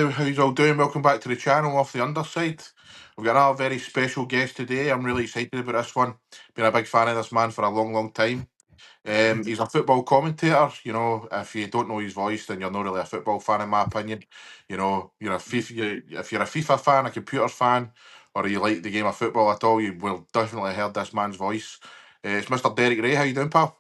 everybody, how you all doing? Welcome back to the channel off the underside. We've got another very special guest today. I'm really excited about this one. Been a big fan of this man for a long time. He's a football commentator. You know, if you don't know his voice, then you're not really a football fan, in my opinion. You know, if you're a FIFA fan, a computer fan, or you like the game of football at all, you will definitely heard this man's voice. It's Mr. Derek Ray. How you doing, pal?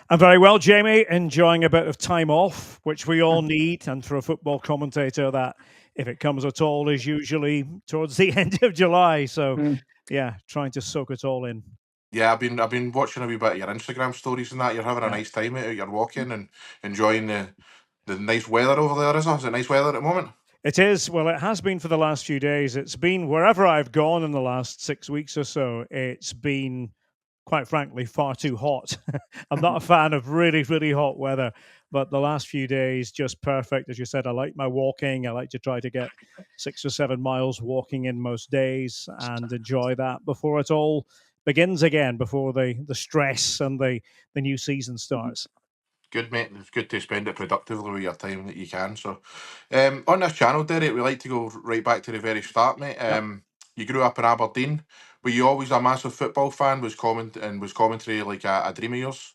I'm very well, Jamie. Enjoying a bit of time off, which we all need. And for a football commentator, that, if it comes at all, is usually towards the end of July. So, yeah, trying to soak it all in. Yeah, I've been watching a wee bit of your Instagram stories and that. You're having a nice time out. You're walking and enjoying the nice weather over there, isn't it? Is it nice weather at the moment? It is. Well, it has been for the last few days. It's been wherever I've gone in the last 6 weeks or so. It's been, quite frankly, far too hot. I'm not a fan of really hot weather, but the last few days, just perfect. As you said, I like my walking. I like to try to get 6 or 7 miles walking in most days and enjoy that before it all begins again, before the stress and the new season starts. Good, mate. It's good to spend it productively with your time that you can. So, on this channel, Derek, we like to go right back to the very start, mate. You grew up in Aberdeen. Were you always a massive football fan? Was commentary like a dream of yours?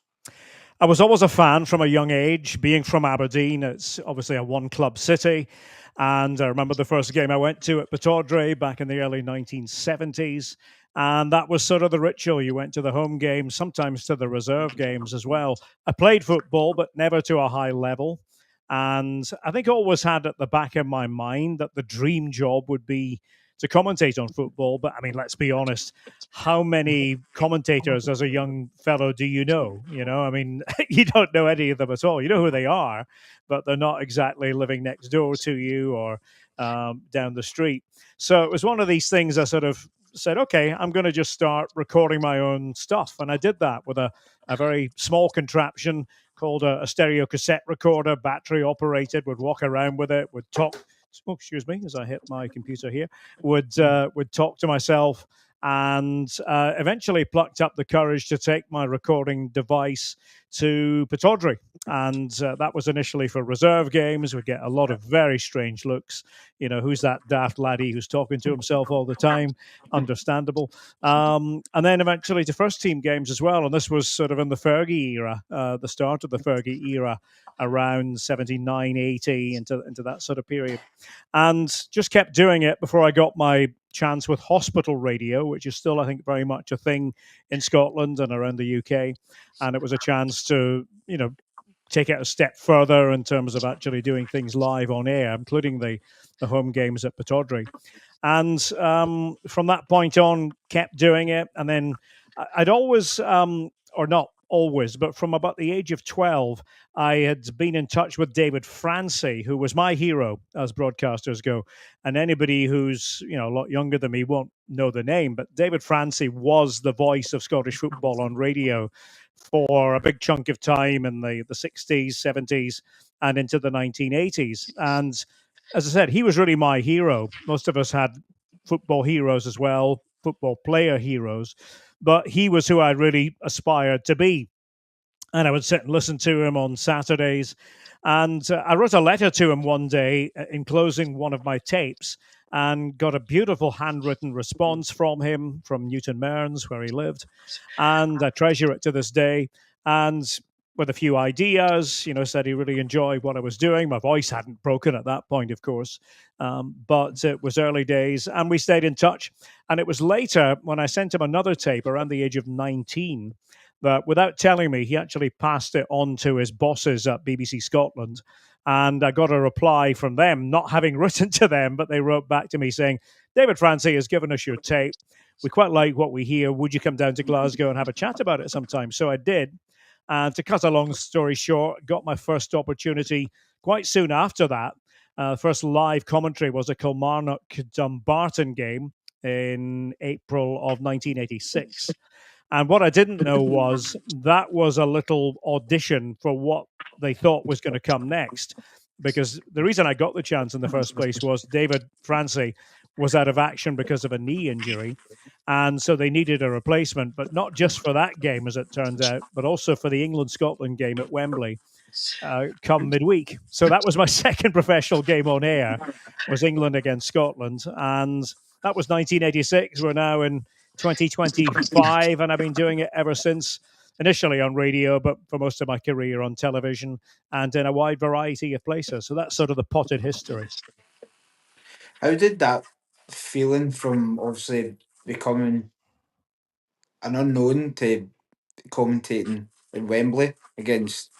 I was always a fan from a young age. Being from Aberdeen, it's obviously a one-club city. And I remember the first game I went to at Pittodrie back in the early 1970s. And that was sort of the ritual. You went to the home games, sometimes to the reserve games as well. I played football, but never to a high level. And I think I always had at the back of my mind that the dream job would be to commentate on football. But I mean, let's be honest, how many commentators as a young fellow do you know? You know, I mean, you don't know any of them at all. You know who they are, but they're not exactly living next door to you or down the street. So it was one of these things I sort of said, okay, I'm going to just start recording my own stuff. And I did that with a very small contraption called a stereo cassette recorder, battery operated, would walk around with it, would talk. Oh, excuse me, as I hit my computer here, would talk to myself, and eventually plucked up the courage to take my recording device to Pittodrie. And that was initially for reserve games. We'd get a lot of very strange looks. You know, who's that daft laddie who's talking to himself all the time? Understandable. And then eventually to first team games as well. And this was sort of in the Fergie era, the start of the Fergie era, around 79, 80, into that sort of period. And just kept doing it before I got my chance with hospital radio, which is still, I think, very much a thing in Scotland and around the UK. And it was a chance to, you know, take it a step further in terms of actually doing things live on air, including the home games at Pittodrie. And from that point on, kept doing it. And then I'd always, or not always, but from about the age of 12, I had been in touch with David Francie, who was my hero, as broadcasters go. And anybody who's, you know, a lot younger than me won't know the name, but David Francie was the voice of Scottish football on radio for a big chunk of time in the 60s, 70s, and into the 1980s. And as I said, he was really my hero. Most of us had football heroes as well, football player heroes, but he was who I really aspired to be. And I would sit and listen to him on Saturdays. And I wrote a letter to him one day enclosing one of my tapes, and got a beautiful handwritten response from him from Newton Mearns, where he lived. And I treasure it to this day. And with a few ideas, you know, said he really enjoyed what I was doing. My voice hadn't broken at that point, of course, but it was early days, and we stayed in touch. And it was later when I sent him another tape around the age of 19 that, without telling me, he actually passed it on to his bosses at BBC Scotland. And I got a reply from them, not having written to them, but they wrote back to me saying, David Francie has given us your tape. We quite like what we hear. Would you come down to Glasgow and have a chat about it sometime? So I did. And to cut a long story short, got my first opportunity quite soon after that. First live commentary was a Kilmarnock-Dumbarton game in April of 1986. And what I didn't know was that was a little audition for what they thought was going to come next. Because the reason I got the chance in the first place was David Francie was out of action because of a knee injury. And so they needed a replacement, but not just for that game, as it turned out, but also for the England-Scotland game at Wembley. come midweek. So that was my second professional game on air, was England against Scotland. And that was 1986. We're now in 2025, and I've been doing it ever since, initially on radio, but for most of my career on television and in a wide variety of places. So that's sort of the potted history. How did that feeling from obviously becoming an unknown to commentating in Wembley against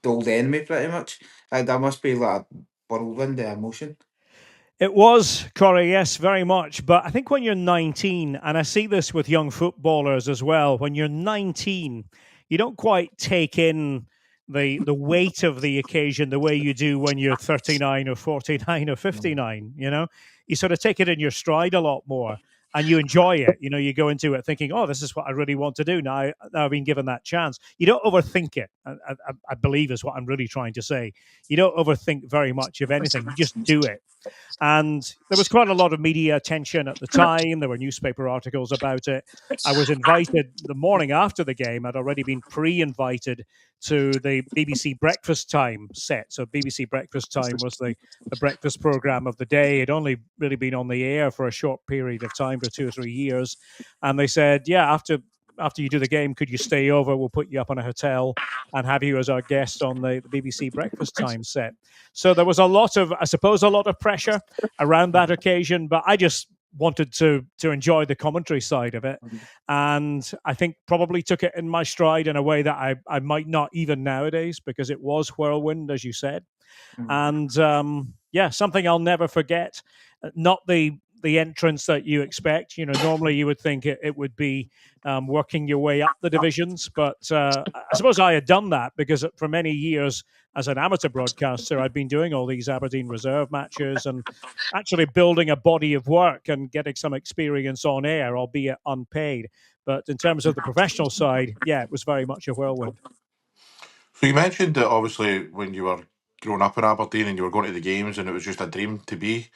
the old enemy, pretty much? That must be like a whirlwind of emotion. It was, Corey, yes, very much. But I think when you're 19, and I see this with young footballers as well, when you're 19, you don't quite take in the weight of the occasion the way you do when you're 39 or 49 or 59, you know? You sort of take it in your stride a lot more and you enjoy it. You know, you go into it thinking, oh, this is what I really want to do. Now I've been given that chance. You don't overthink it, I believe is what I'm really trying to say. You don't overthink very much of anything. You just do it. And there was quite a lot of media attention at the time. There were newspaper articles about it. I was invited the morning after the game. I'd already been pre-invited to the BBC Breakfast Time set. So BBC Breakfast Time was the breakfast program of the day. It had only really been on the air for a short period of time, for 2 or 3 years. And they said, yeah, after you do the game, could you stay over? We'll put you up in a hotel and have you as our guest on the BBC Breakfast Time set. So there was a lot of, I suppose, a lot of pressure around that occasion, but I just wanted to enjoy the commentary side of it. And I think probably took it in my stride in a way that I might not even nowadays, because it was whirlwind, as you said. And yeah, something I'll never forget. Not the entrance that you expect. You know, normally you would think it would be working your way up the divisions, but I suppose I had done that because for many years as an amateur broadcaster, I'd been doing all these Aberdeen reserve matches and actually building a body of work and getting some experience on air, albeit unpaid. But in terms of the professional side, yeah, it was very much a whirlwind. So you mentioned that obviously when you were growing up in Aberdeen and you were going to the games and it was just a dream to be,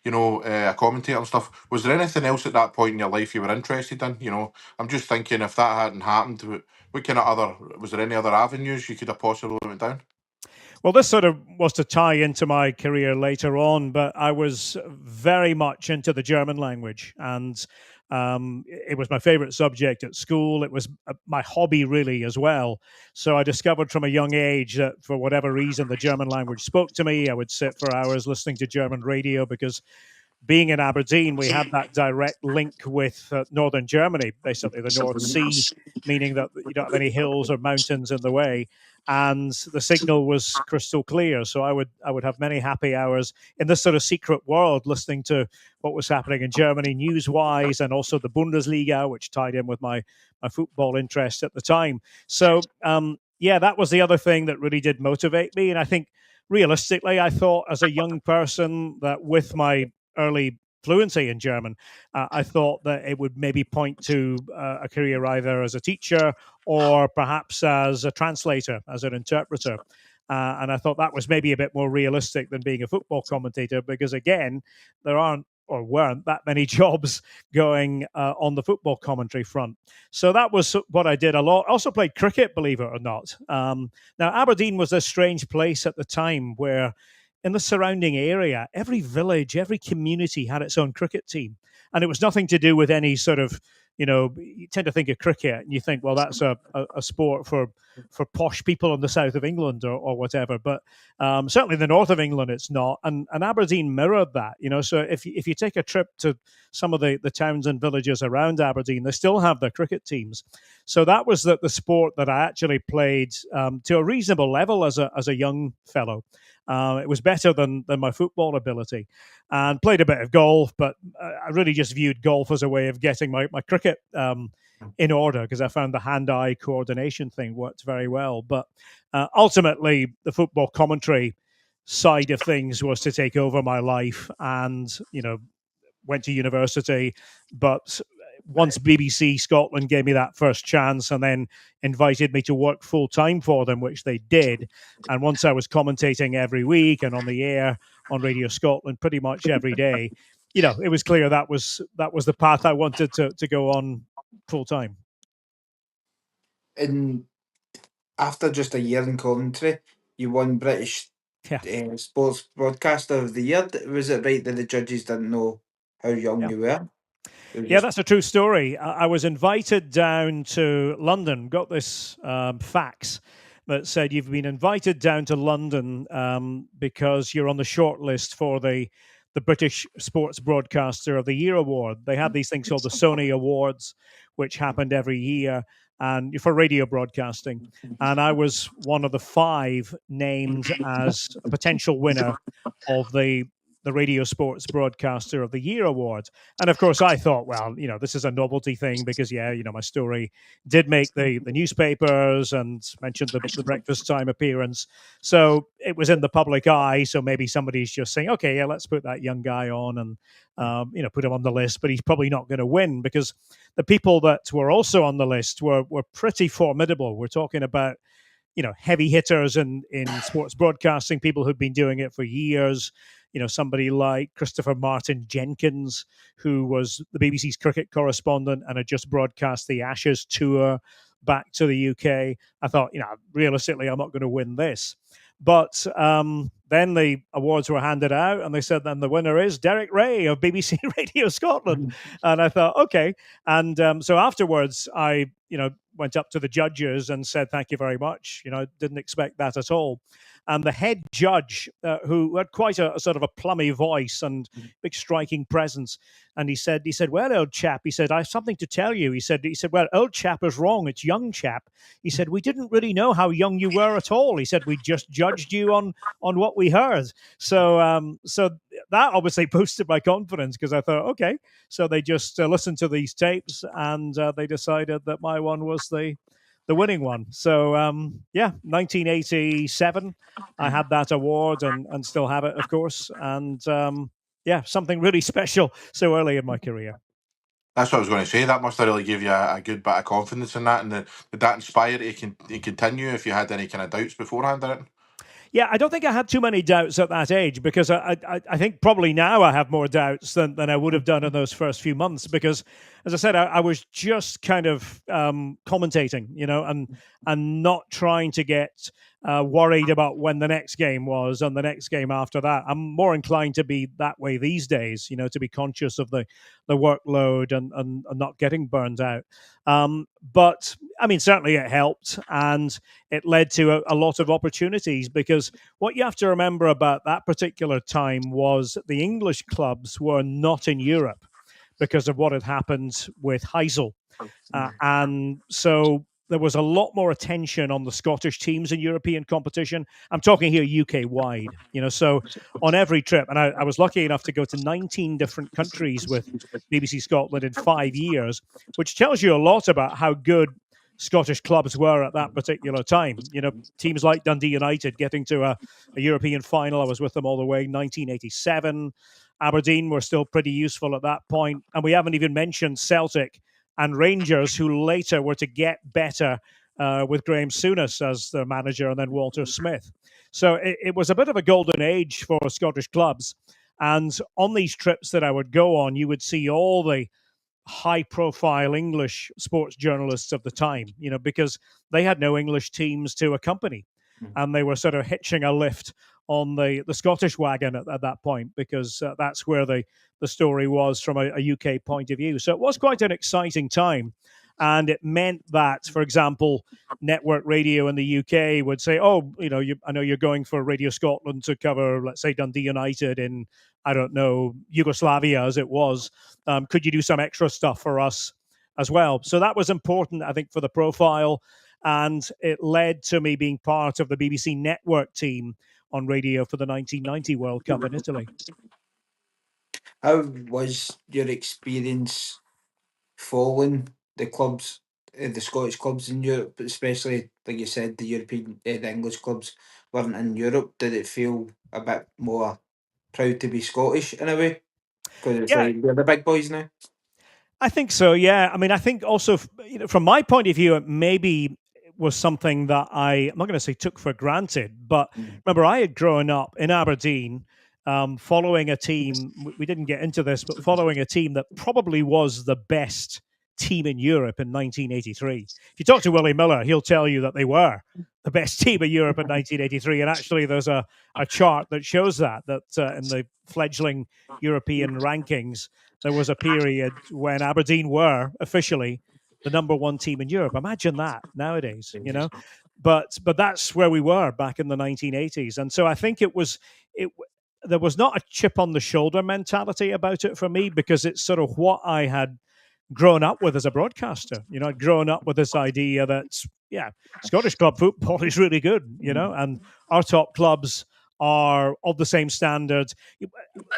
a commentator and stuff. Was there anything else at that point in your life you were interested in? I'm just thinking if that hadn't happened, what kind of was there any other avenues you could have possibly went down? Well, this sort of was to tie into my career later on, but I was very much into the German language, and it was my favorite subject at school. It was my hobby, really, as well. So I discovered from a young age that for whatever reason, the German language spoke to me. I would sit for hours listening to German radio because being in Aberdeen, we had that direct link with northern Germany, basically the North Sea, meaning that you don't have any hills or mountains in the way, and the signal was crystal clear. So I would have many happy hours in this sort of secret world, listening to what was happening in Germany news-wise, and also the Bundesliga, which tied in with my football interest at the time. So yeah, that was the other thing that really did motivate me, and I think realistically, I thought as a young person that with my early fluency in German, I thought that it would maybe point to a career either as a teacher or perhaps as a translator, as an interpreter. And I thought that was maybe a bit more realistic than being a football commentator, because again, there aren't or weren't that many jobs going on the football commentary front. So that was what I did a lot. I also played cricket, believe it or not. Now, Aberdeen was a strange place at the time where in the surrounding area, every village, every community had its own cricket team. And it was nothing to do with any sort of, you tend to think of cricket and you think, well, that's a sport for posh people in the south of England or whatever. But certainly in the north of England, it's not. And Aberdeen mirrored that, So if you take a trip to some of the towns and villages around Aberdeen, they still have their cricket teams. So that was the sport that I actually played to a reasonable level as a young fellow. It was better than my football ability, and played a bit of golf, but I really just viewed golf as a way of getting my cricket in order, because I found the hand-eye coordination thing worked very well. But ultimately, the football commentary side of things was to take over my life, and went to university, but once BBC Scotland gave me that first chance and then invited me to work full time for them, which they did. And once I was commentating every week and on the air on Radio Scotland pretty much every day, it was clear that was the path I wanted to go on full time. And after just a year in commentary, you won British Sports Broadcaster of the Year. Was it right that the judges didn't know how young you were? Yeah, that's a true story. I was invited down to London, got this fax that said you've been invited down to London because you're on the shortlist for the British Sports Broadcaster of the Year award. They had these things called the Sony Awards, which happened every year and for radio broadcasting. And I was one of the 5 named as a potential winner of the Radio Sports Broadcaster of the Year award. And of course, I thought, well, this is a novelty thing because, my story did make the newspapers and mentioned the breakfast time appearance. So it was in the public eye. So maybe somebody's just saying, okay, let's put that young guy on and, put him on the list. But he's probably not going to win because the people that were also on the list were pretty formidable. We're talking about heavy hitters in sports broadcasting, people who've been doing it for years. Somebody like Christopher Martin Jenkins, who was the BBC's cricket correspondent and had just broadcast the Ashes tour back to the UK. I thought, realistically, I'm not going to win this. But then the awards were handed out and they said, then the winner is Derek Ray of BBC Radio Scotland. And I thought, okay. And so afterwards, I, went up to the judges and said, thank you very much. Didn't expect that at all. And the head judge, who had quite a sort of a plummy voice and big striking presence, and he said, well, old chap, he said, I have something to tell you. He said, well, old chap is wrong. It's young chap. He said, we didn't really know how young you were at all. He said, we just judged you on what we heard. So so that obviously boosted my confidence because I thought, okay. So they just listened to these tapes and they decided that my one was the winning one. So 1987, I had that award and still have it, of course. And something really special so early in my career. That's what I was going to say. That must have really give you a good bit of confidence in that. And did that inspire you to continue if you had any kind of doubts beforehand in it? Yeah, I don't think I had too many doubts at that age because I think probably now I have more doubts than I would have done in those first few months because, as I said, I was just kind of commentating, and not trying to get worried about when the next game was and the next game after that. I'm more inclined to be that way these days, to be conscious of the workload and not getting burned out. But I mean, certainly it helped and it led to a lot of opportunities because what you have to remember about that particular time was the English clubs were not in Europe because of what had happened with Heysel. And so there was a lot more attention on the Scottish teams in European competition. I'm talking here UK wide, so on every trip. And I was lucky enough to go to 19 different countries with BBC Scotland in 5 years, which tells you a lot about how good Scottish clubs were at that particular time. Teams like Dundee United getting to a European final. I was with them all the way, 1987. Aberdeen were still pretty useful at that point. And we haven't even mentioned Celtic and Rangers, who later were to get better with Graham Souness as their manager and then Walter Smith. So it was a bit of a golden age for Scottish clubs. And on these trips that I would go on, you would see all the high-profile English sports journalists of the time, because they had no English teams to accompany. And they were sort of hitching a lift on the Scottish wagon at that point because that's where the story was from a UK point of view. So it was quite an exciting time. And it meant that, for example, network radio in the UK would say, oh, I know you're going for Radio Scotland to cover, let's say, Dundee United in, I don't know, Yugoslavia as it was. Could you do some extra stuff for us as well? So that was important, I think, for the profile. And it led to me being part of the BBC network team on radio for the 1990 World Cup in Italy. How was your experience following the clubs, the Scottish clubs in Europe, especially, like you said, the English clubs weren't in Europe? Did it feel a bit more proud to be Scottish in a way? Because it's like they're the big boys now? I think so, yeah. I mean, I think also, from my point of view, it maybe was something that I'm not going to say took for granted, but remember, I had grown up in Aberdeen following a team, we didn't get into this, but following a team that probably was the best team in Europe in 1983. If you talk to Willie Miller, he'll tell you that they were the best team in Europe in 1983. And actually, there's a chart that shows that in the fledgling European rankings, there was a period when Aberdeen were officially the number one team in Europe. Imagine that nowadays, you know. But that's where we were back in the 1980s, and so I think it. There was not a chip on the shoulder mentality about it for me because it's sort of what I had grown up with as a broadcaster. You know, I'd grown up with this idea that, yeah, Scottish club football is really good, you know, and our top clubs are of the same standard.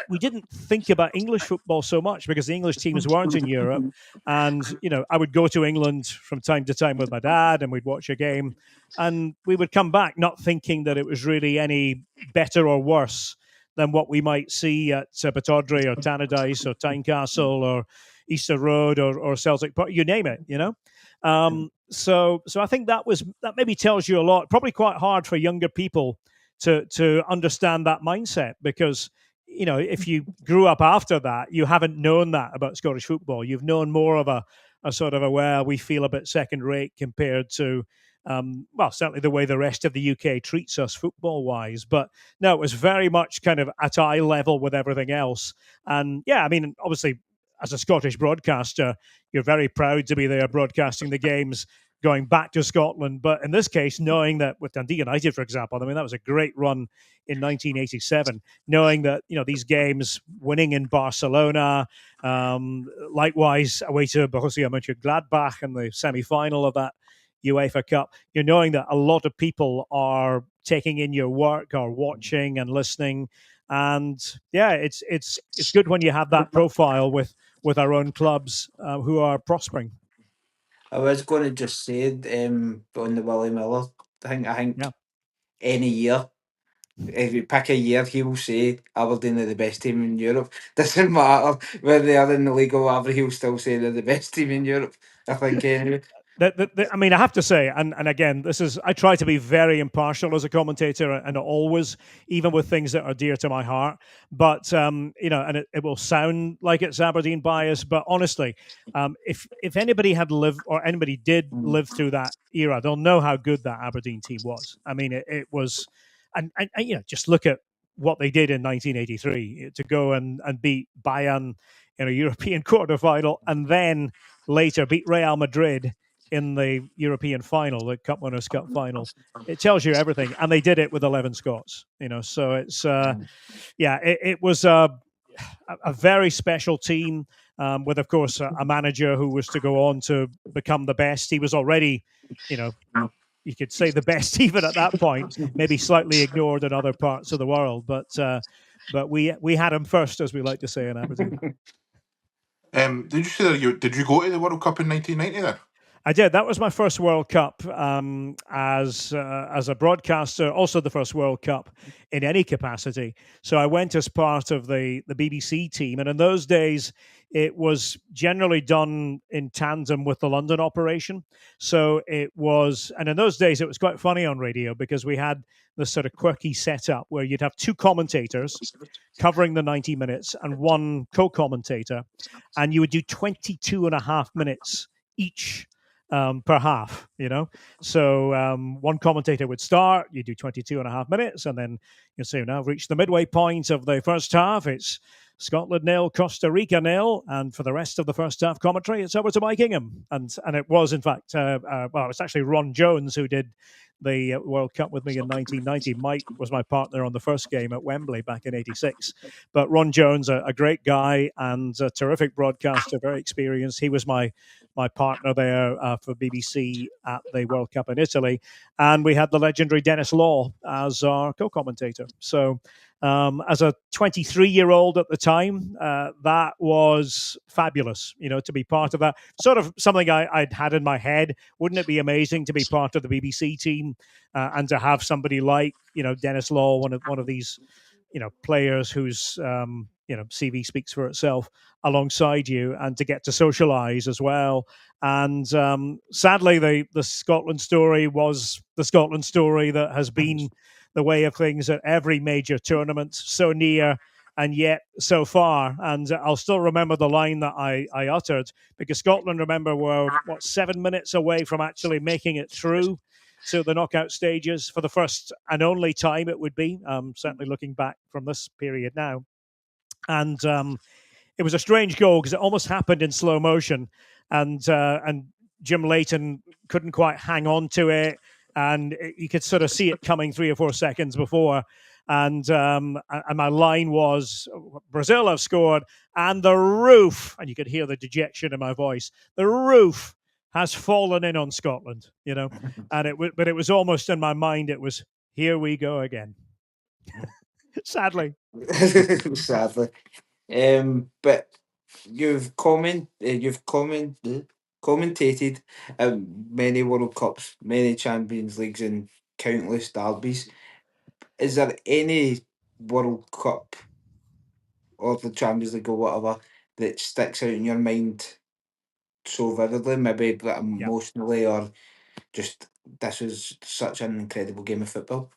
We didn't think about English football so much because the English teams weren't in Europe. And, you know, I would go to England from time to time with my dad and we'd watch a game and we would come back not thinking that it was really any better or worse than what we might see at Pittodrie or Tannadice or Tynecastle or Easter Road or Celtic Park, you name it, you know. So I think that maybe tells you a lot. Probably quite hard for younger people to understand that mindset because, you know, if you grew up after that, you haven't known that about Scottish football. You've known more of a sort of we feel a bit second rate compared to. Well, certainly the way the rest of the UK treats us football-wise. But no, it was very much kind of at eye level with everything else. And yeah, I mean, obviously, as a Scottish broadcaster, you're very proud to be there broadcasting the games going back to Scotland. But in this case, knowing that with Dundee United, for example, I mean, that was a great run in 1987, knowing that, you know, these games, winning in Barcelona, likewise away to Borussia Mönchengladbach in the semi-final of that UEFA Cup, you're knowing that a lot of people are taking in your work, are watching and listening, and yeah, it's good when you have that profile with our own clubs who are prospering. I was going to just say on the Willie Miller thing. I think any year, if you pick a year, he will say Aberdeen are the best team in Europe. Doesn't matter whether they are in the league or whatever, he'll still say they're the best team in Europe. I think anyway. I mean, I have to say, and again, I try to be very impartial as a commentator, and always, even with things that are dear to my heart. But you know, and it will sound like it's Aberdeen bias, but honestly, if anybody had lived or anybody did live through that era, they'll know how good that Aberdeen team was. I mean, it was, and you know, just look at what they did in 1983 to go and beat Bayern in a European quarterfinal, and then later beat Real Madrid in the European final, the Cup Winners' Cup final. It tells you everything, and they did it with 11 Scots. You know, so it's it was a very special team with, of course, a manager who was to go on to become the best. He was already, you know, you could say the best even at that point, maybe slightly ignored in other parts of the world, but we had him first, as we like to say in Aberdeen. Did you say did you go to the World Cup in 1990 then? I did. That was my first World Cup as a broadcaster. Also, the first World Cup in any capacity. So I went as part of the BBC team, and in those days, it was generally done in tandem with the London operation. So it was, and in those days, it was quite funny on radio because we had this sort of quirky setup where you'd have two commentators covering the 90 minutes and one co-commentator, and you would do 22 and a half minutes each per half, you know. So one commentator would start, you do 22 and a half minutes, and then you say, now reach the midway point of the first half. It's Scotland 0, Costa Rica 0, and for the rest of the first half commentary, it's over to Mike Ingham. And it was, in fact, it was actually Ron Jones who did the World Cup with me in 1990. Mike was my partner on the first game at Wembley back in '86. But Ron Jones, a great guy and a terrific broadcaster, very experienced. He was my partner there for BBC at the World Cup in Italy. And we had the legendary Dennis Law as our co-commentator. So as a 23-year-old at the time, that was fabulous, you know, to be part of that. Sort of something I'd had in my head. Wouldn't it be amazing to be part of the BBC team and to have somebody like, you know, Dennis Law, one of these, you know, players whose, you know, CV speaks for itself alongside you, and to get to socialise as well. And sadly, the Scotland story was the Scotland story that has been the way of things at every major tournament, so near and yet so far. And I'll still remember the line that I uttered, because Scotland, remember, were 7 minutes away from actually making it through to the knockout stages for the first and only time it would be, certainly looking back from this period now. And it was a strange goal because it almost happened in slow motion, and Jim Leighton couldn't quite hang on to it, and you could sort of see it coming 3 or 4 seconds before. And my line was, Brazil have scored, and the roof, and you could hear the dejection in my voice, the roof has fallen in on Scotland, you know. And but it was almost in my mind, it was, here we go again. Sadly. Sadly. But commentated many World Cups, many Champions Leagues, and countless derbies. Is there any World Cup or the Champions League or whatever that sticks out in your mind so vividly, maybe like emotionally, or just this was such an incredible game of football?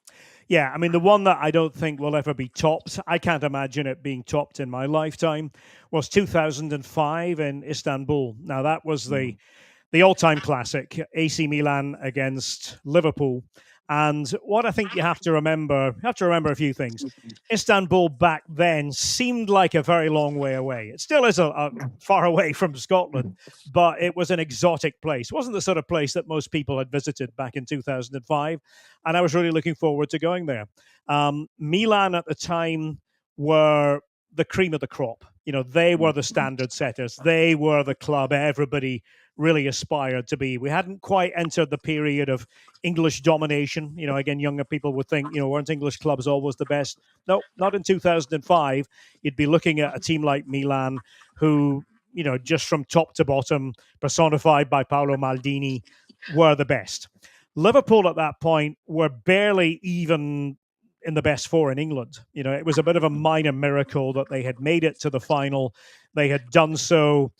Yeah, I mean, the one that I don't think will ever be topped, I can't imagine it being topped in my lifetime, was 2005 in Istanbul. Now, that was the all-time classic, AC Milan against Liverpool. And what I think you have to remember a few things. Istanbul back then seemed like a very long way away. It still is a far away from Scotland, but it was an exotic place. It wasn't the sort of place that most people had visited back in 2005. And I was really looking forward to going there. Milan at the time were the cream of the crop. You know, they were the standard setters. They were the club everybody really aspired to be. We hadn't quite entered the period of English domination. You know, again, younger people would think, you know, weren't English clubs always the best? No, not in 2005. You'd be looking at a team like Milan who, you know, just from top to bottom, personified by Paolo Maldini, were the best. Liverpool at that point were barely even in the best four in England. You know, it was a bit of a minor miracle that they had made it to the final. They had done so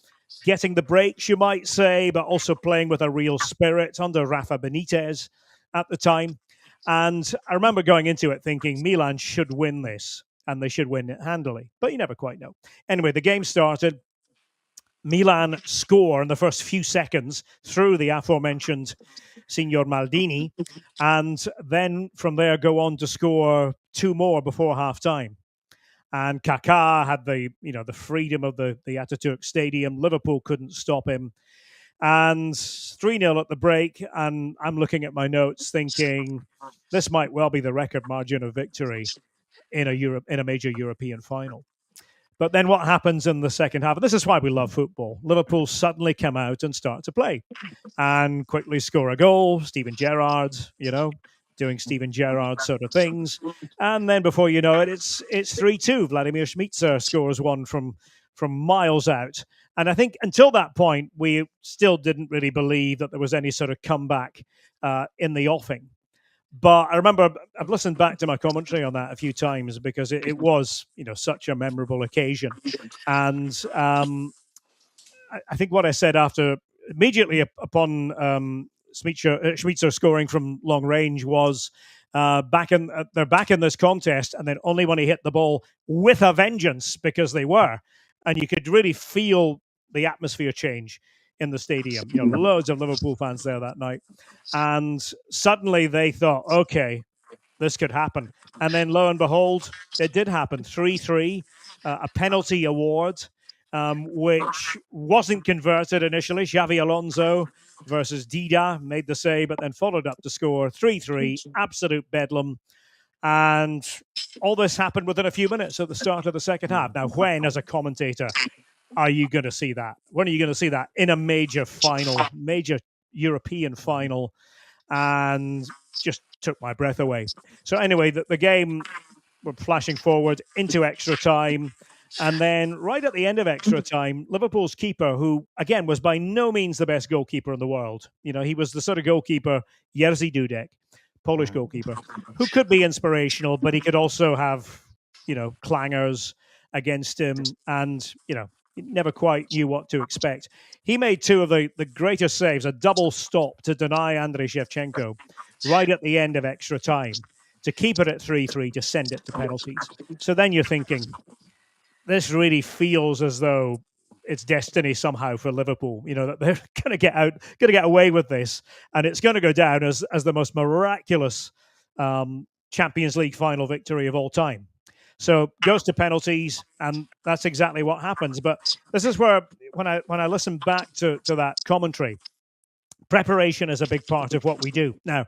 getting the breaks, you might say, but also playing with a real spirit under Rafa Benitez at the time. And I remember going into it thinking Milan should win this, and they should win it handily, but you never quite know. Anyway, the game started. Milan score in the first few seconds through the aforementioned Signor Maldini, and then from there go on to score two more before half-time. And Kaká had the freedom of the Ataturk Stadium. Liverpool couldn't stop him. And 3-0 at the break, and I'm looking at my notes thinking this might well be the record margin of victory in a major European final. But then what happens in the second half? And this is why we love football. Liverpool suddenly come out and start to play and quickly score a goal. Steven Gerrard, doing Steven Gerrard sort of things. And then before you know it, it's 3-2. Vladimir Šmicer scores one from miles out. And I think until that point, we still didn't really believe that there was any sort of comeback in the offing. But I remember I've listened back to my commentary on that a few times because it was, such a memorable occasion. And I think what I said immediately upon Schmitzer scoring from long range was they're back in this contest, and then only when he hit the ball with a vengeance, because they were. And you could really feel the atmosphere change in the stadium. Loads of Liverpool fans there that night. And suddenly they thought, okay, this could happen. And then lo and behold, it did happen. 3-3, a penalty award, which wasn't converted initially. Xavi Alonso versus Dida made the save, but then followed up to score 3-3, absolute bedlam. And all this happened within a few minutes at the start of the second half. Now, when, as a commentator, are you going to see that? When are you going to see that in a major final, major European final? And just took my breath away. So anyway, the game, we're flashing forward into extra time. And then right at the end of extra time, Liverpool's keeper, who, again, was by no means the best goalkeeper in the world. He was the sort of goalkeeper, Jerzy Dudek, Polish goalkeeper, who could be inspirational, but he could also have, clangers against him. And, he never quite knew what to expect. He made two of the greatest saves, a double stop to deny Andrei Shevchenko right at the end of extra time to keep it at 3-3, to send it to penalties. So then you're thinking, this really feels as though it's destiny somehow for Liverpool. That they're going to get away with this, and it's going to go down as the most miraculous Champions League final victory of all time. So goes to penalties, and that's exactly what happens. But this is where, when I listen back to that commentary, preparation is a big part of what we do. Now,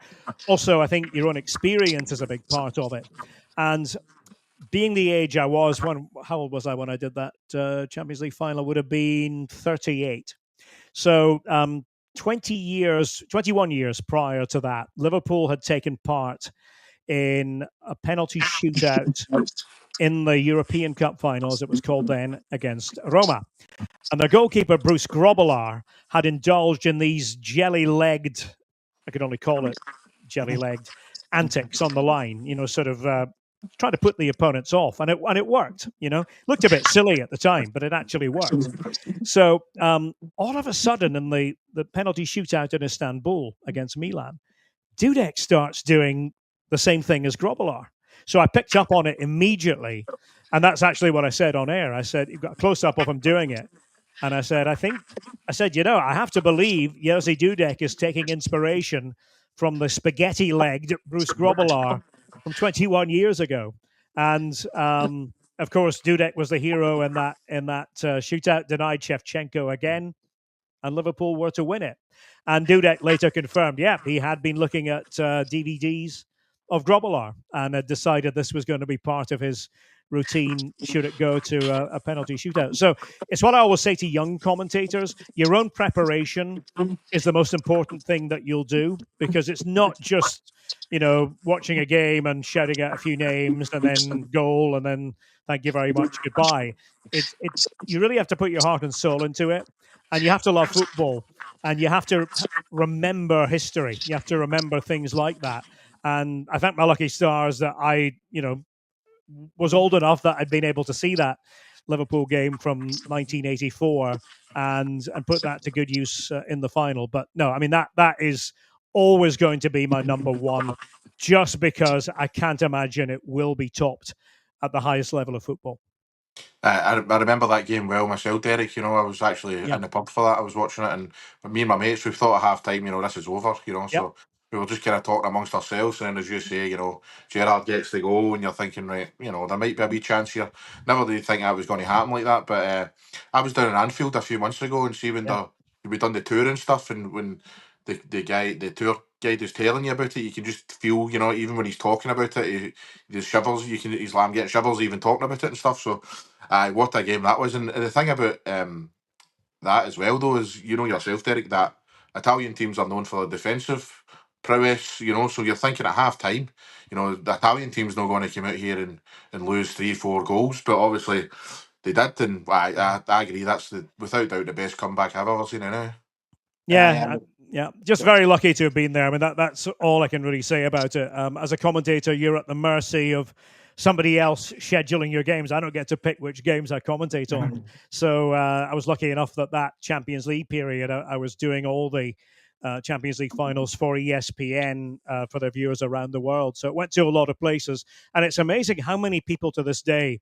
also, I think your own experience is a big part of it. And being the age I was, how old was I when I did that Champions League final? Would have been 38. So 21 years prior to that, Liverpool had taken part in a penalty shootout in the European Cup final, as it was called then, against Roma. And their goalkeeper, Bruce Grobbelaar, had indulged in these jelly-legged, I could only call it jelly-legged, antics on the line, sort of trying to put the opponents off. And it worked, Looked a bit silly at the time, but it actually worked. So all of a sudden, in the penalty shootout in Istanbul against Milan, Dudek starts doing the same thing as Grobbelaar. So I picked up on it immediately. And that's actually what I said on air. I said, you've got a close-up of him doing it. And I said, I have to believe Jerzy Dudek is taking inspiration from the spaghetti-legged Bruce Grobbelaar from 21 years ago. And of course, Dudek was the hero in that shootout, denied Shevchenko again, and Liverpool were to win it. And Dudek later confirmed, he had been looking at DVDs of Grobbelaar and had decided this was going to be part of his routine should it go to a penalty shootout. So it's what I always say to young commentators: your own preparation is the most important thing that you'll do, because it's not just watching a game and shouting out a few names and then goal and then thank you very much, goodbye. You really have to put your heart and soul into it, and you have to love football, and you have to remember history. You have to remember things like that. And I thank my lucky stars that I was old enough that I'd been able to see that Liverpool game from 1984 and put that to good use in the final. But no, I mean, that is always going to be my number one, just because I can't imagine it will be topped at the highest level of football. I remember that game well myself, Derek. I was actually in the pub for that. I was watching it, and me and my mates, we thought at half time, this is over, so we were just kind of talking amongst ourselves. And then, as you say, Gerrard gets the goal, and you're thinking, right, there might be a wee chance here. Never did think that was going to happen like that. But I was down in Anfield a few months ago, and see when we done the tour and stuff, and when the tour guide is telling you about it, you can just feel, even when he's talking about it, there's shivers. He's getting shivers even talking about it and stuff. So. What a game that was. And the thing about that as well, though, is yourself, Derek, that Italian teams are known for their defensive prowess, so you're thinking at half time, the Italian team's not going to come out here and lose 3-4 goals, but obviously they did, and I agree, that's without doubt the best comeback I've ever seen anyway. Yeah, just very lucky to have been there. I mean, that's all I can really say about it. As a commentator, you're at the mercy of somebody else scheduling your games. I don't get to pick which games I commentate on. So I was lucky enough that Champions League period, I was doing all the Champions League finals for ESPN for their viewers around the world. So it went to a lot of places. And it's amazing how many people to this day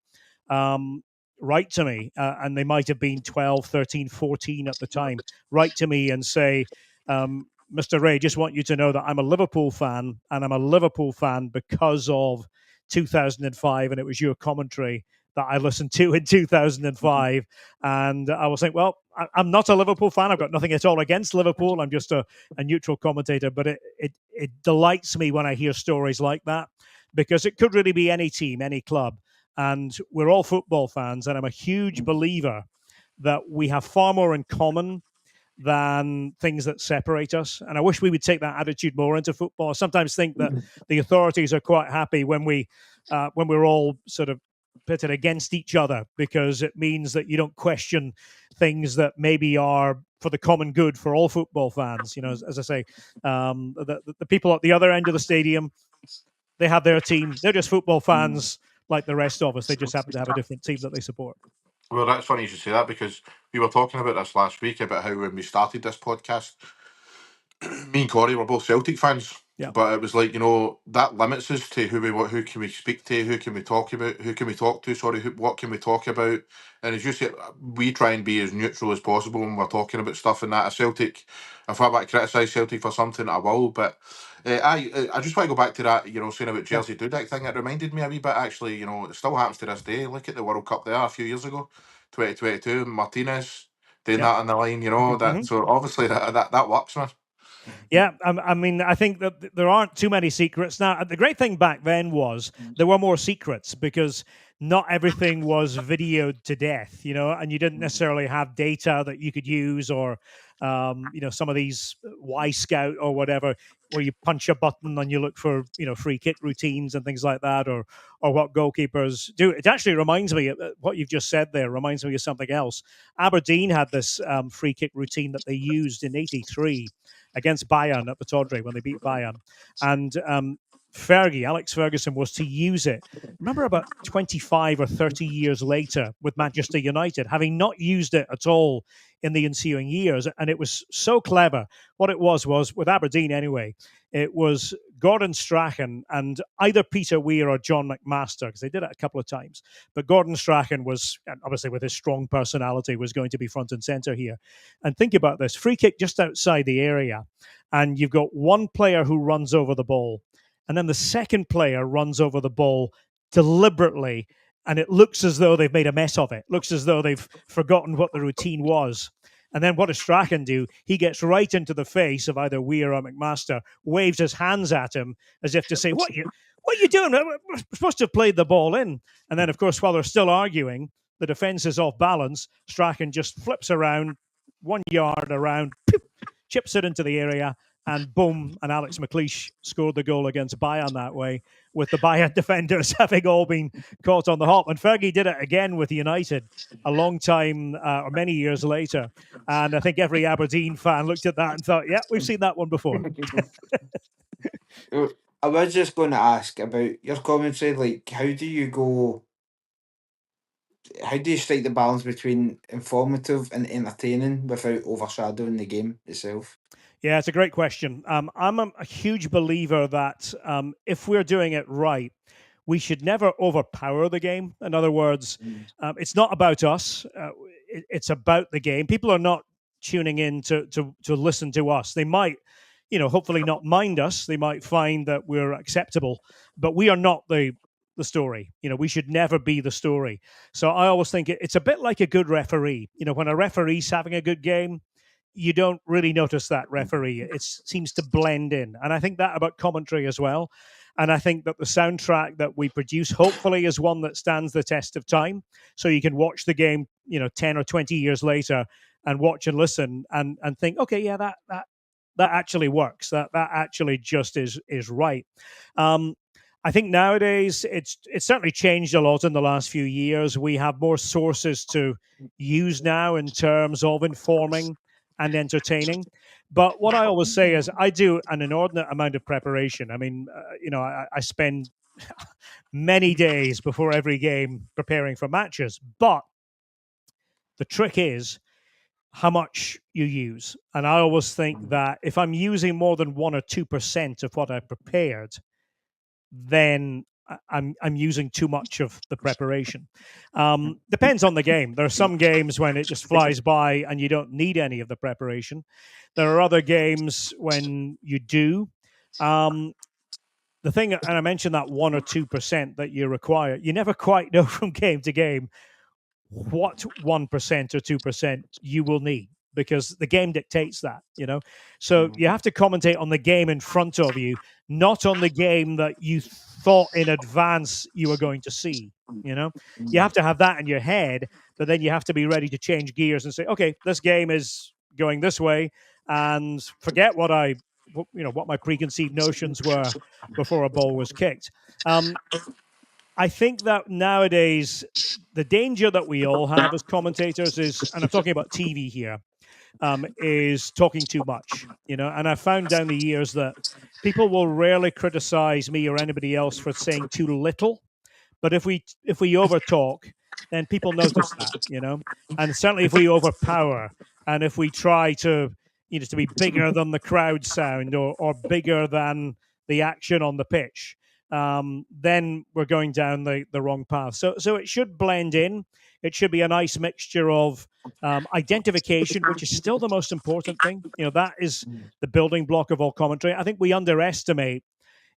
write to me, and they might have been 12, 13, 14 at the time, write to me and say, Mr. Ray, just want you to know that I'm a Liverpool fan, and I'm a Liverpool fan because of 2005, and it was your commentary that I listened to in 2005. And I was saying, well, I'm not a Liverpool fan. I've got nothing at all against Liverpool. I'm just a neutral commentator. But it delights me when I hear stories like that, because it could really be any team, any club. And we're all football fans. And I'm a huge believer that we have far more in common than things that separate us. And I wish we would take that attitude more into football. I sometimes think that the authorities are quite happy when we're all sort of pitted against each other, because it means that you don't question things that maybe are for the common good for all football fans. As I say, the people at the other end of the stadium, they have their team. They're just football fans like the rest of us. They just happen to have a different team that they support. Well, that's funny you should say that, because we were talking about this last week, about how when we started this podcast, me and Corey were both Celtic fans. Yeah. But it was like, that limits us to who can we speak to, who can we talk about, who can we talk to, sorry, what can we talk about. And as you said, we try and be as neutral as possible when we're talking about stuff and that. At Celtic, if I want to criticise Celtic for something, I will. But I just want to go back to that, saying about Yeah. Jersey Dudek thing. It reminded me a wee bit, actually. It still happens to this day. Look at the World Cup there a few years ago, 2022, Martinez doing Yeah. that on the line. Mhm. So obviously that works, man. Yeah, I mean, I think that there aren't too many secrets now. The great thing back then was there were more secrets because not everything was videoed to death, and you didn't necessarily have data that you could use, or some of these Y Scout or whatever, where you punch a button and you look for free kick routines and things like that, or what goalkeepers do. It actually reminds me what you've just said there reminds me of something else. Aberdeen had this free kick routine that they used in '83 against Bayern at Pataudry when they beat Bayern. And Alex Ferguson, was to use it. Remember, about 25 or 30 years later with Manchester United, having not used it at all in the ensuing years. And it was so clever. What it was with Aberdeen anyway, it was Gordon Strachan and either Peter Weir or John McMaster, because they did it a couple of times. But Gordon Strachan was, obviously with his strong personality, was going to be front and center here. And think about this, free kick just outside the area, and you've got one player who runs over the ball, and then the second player runs over the ball deliberately, and it looks as though they've made a mess of it. Looks as though they've forgotten what the routine was. And then what does Strachan do? He gets right into the face of either Weir or McMaster, waves his hands at him as if to say, what are you doing? We're supposed to have played the ball in. And then, of course, while they're still arguing, the defense is off balance. Strachan just flips around, 1 yard around, chips it into the area, and boom, and Alex McLeish scored the goal against Bayern that way, with the Bayern defenders having all been caught on the hop. And Fergie did it again with United a long time, or many years later. And I think every Aberdeen fan looked at that and thought, yeah, we've seen that one before. I was just going to ask about your commentary. Like, how do you strike the balance between informative and entertaining without overshadowing the game itself? Yeah, it's a great question. I'm a huge believer that if we're doing it right, we should never overpower the game. In other words, it's not about us. It's about the game. People are not tuning in to listen to us. They might, hopefully not mind us. They might find that we're acceptable, but we are not the story. We should never be the story. So I always think it's a bit like a good referee. When a referee's having a good game, you don't really notice that referee. It seems to blend in. And I think that about commentary as well. And I think that the soundtrack that we produce hopefully is one that stands the test of time. So you can watch the game, 10 or 20 years later and watch and listen and think, okay, yeah, that actually works. That actually just is right. I think nowadays it's certainly changed a lot in the last few years. We have more sources to use now in terms of informing and entertaining. But what I always say is I do an inordinate amount of preparation. I mean, I spend many days before every game preparing for matches. But the trick is how much you use. And I always think that if I'm using more than 1 or 2% of what I prepared, then I'm using too much of the preparation. Depends on the game. There are some games when it just flies by and you don't need any of the preparation. There are other games when you do. The thing, and I mentioned that 1 or 2% that you require, you never quite know from game to game what 1% or 2% you will need, because the game dictates that, So you have to commentate on the game in front of you, not on the game that you thought in advance you were going to see, You have to have that in your head, but then you have to be ready to change gears and say, okay, this game is going this way, and forget what my preconceived notions were before a ball was kicked. I think that nowadays the danger that we all have as commentators is, and I'm talking about TV here, is talking too much, And I've found down the years that people will rarely criticize me or anybody else for saying too little, but if we overtalk, then people notice that, And certainly if we overpower and if we try to, needs to be bigger than the crowd sound or bigger than the action on the pitch, then we're going down the wrong path. So it should blend in. It should be a nice mixture of identification, which is still the most important thing. That is the building block of all commentary. I think we underestimate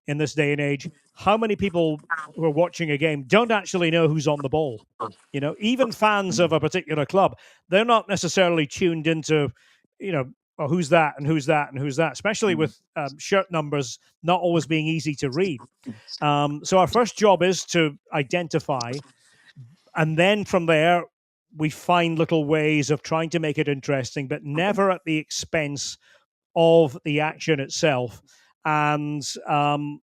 in this day and age how many people who are watching a game don't actually know who's on the ball. Even fans of a particular club, they're not necessarily tuned into, oh, who's that and who's that and who's that, especially with shirt numbers not always being easy to read. So our first job is to identify, and then from there, we find little ways of trying to make it interesting, but never at the expense of the action itself, and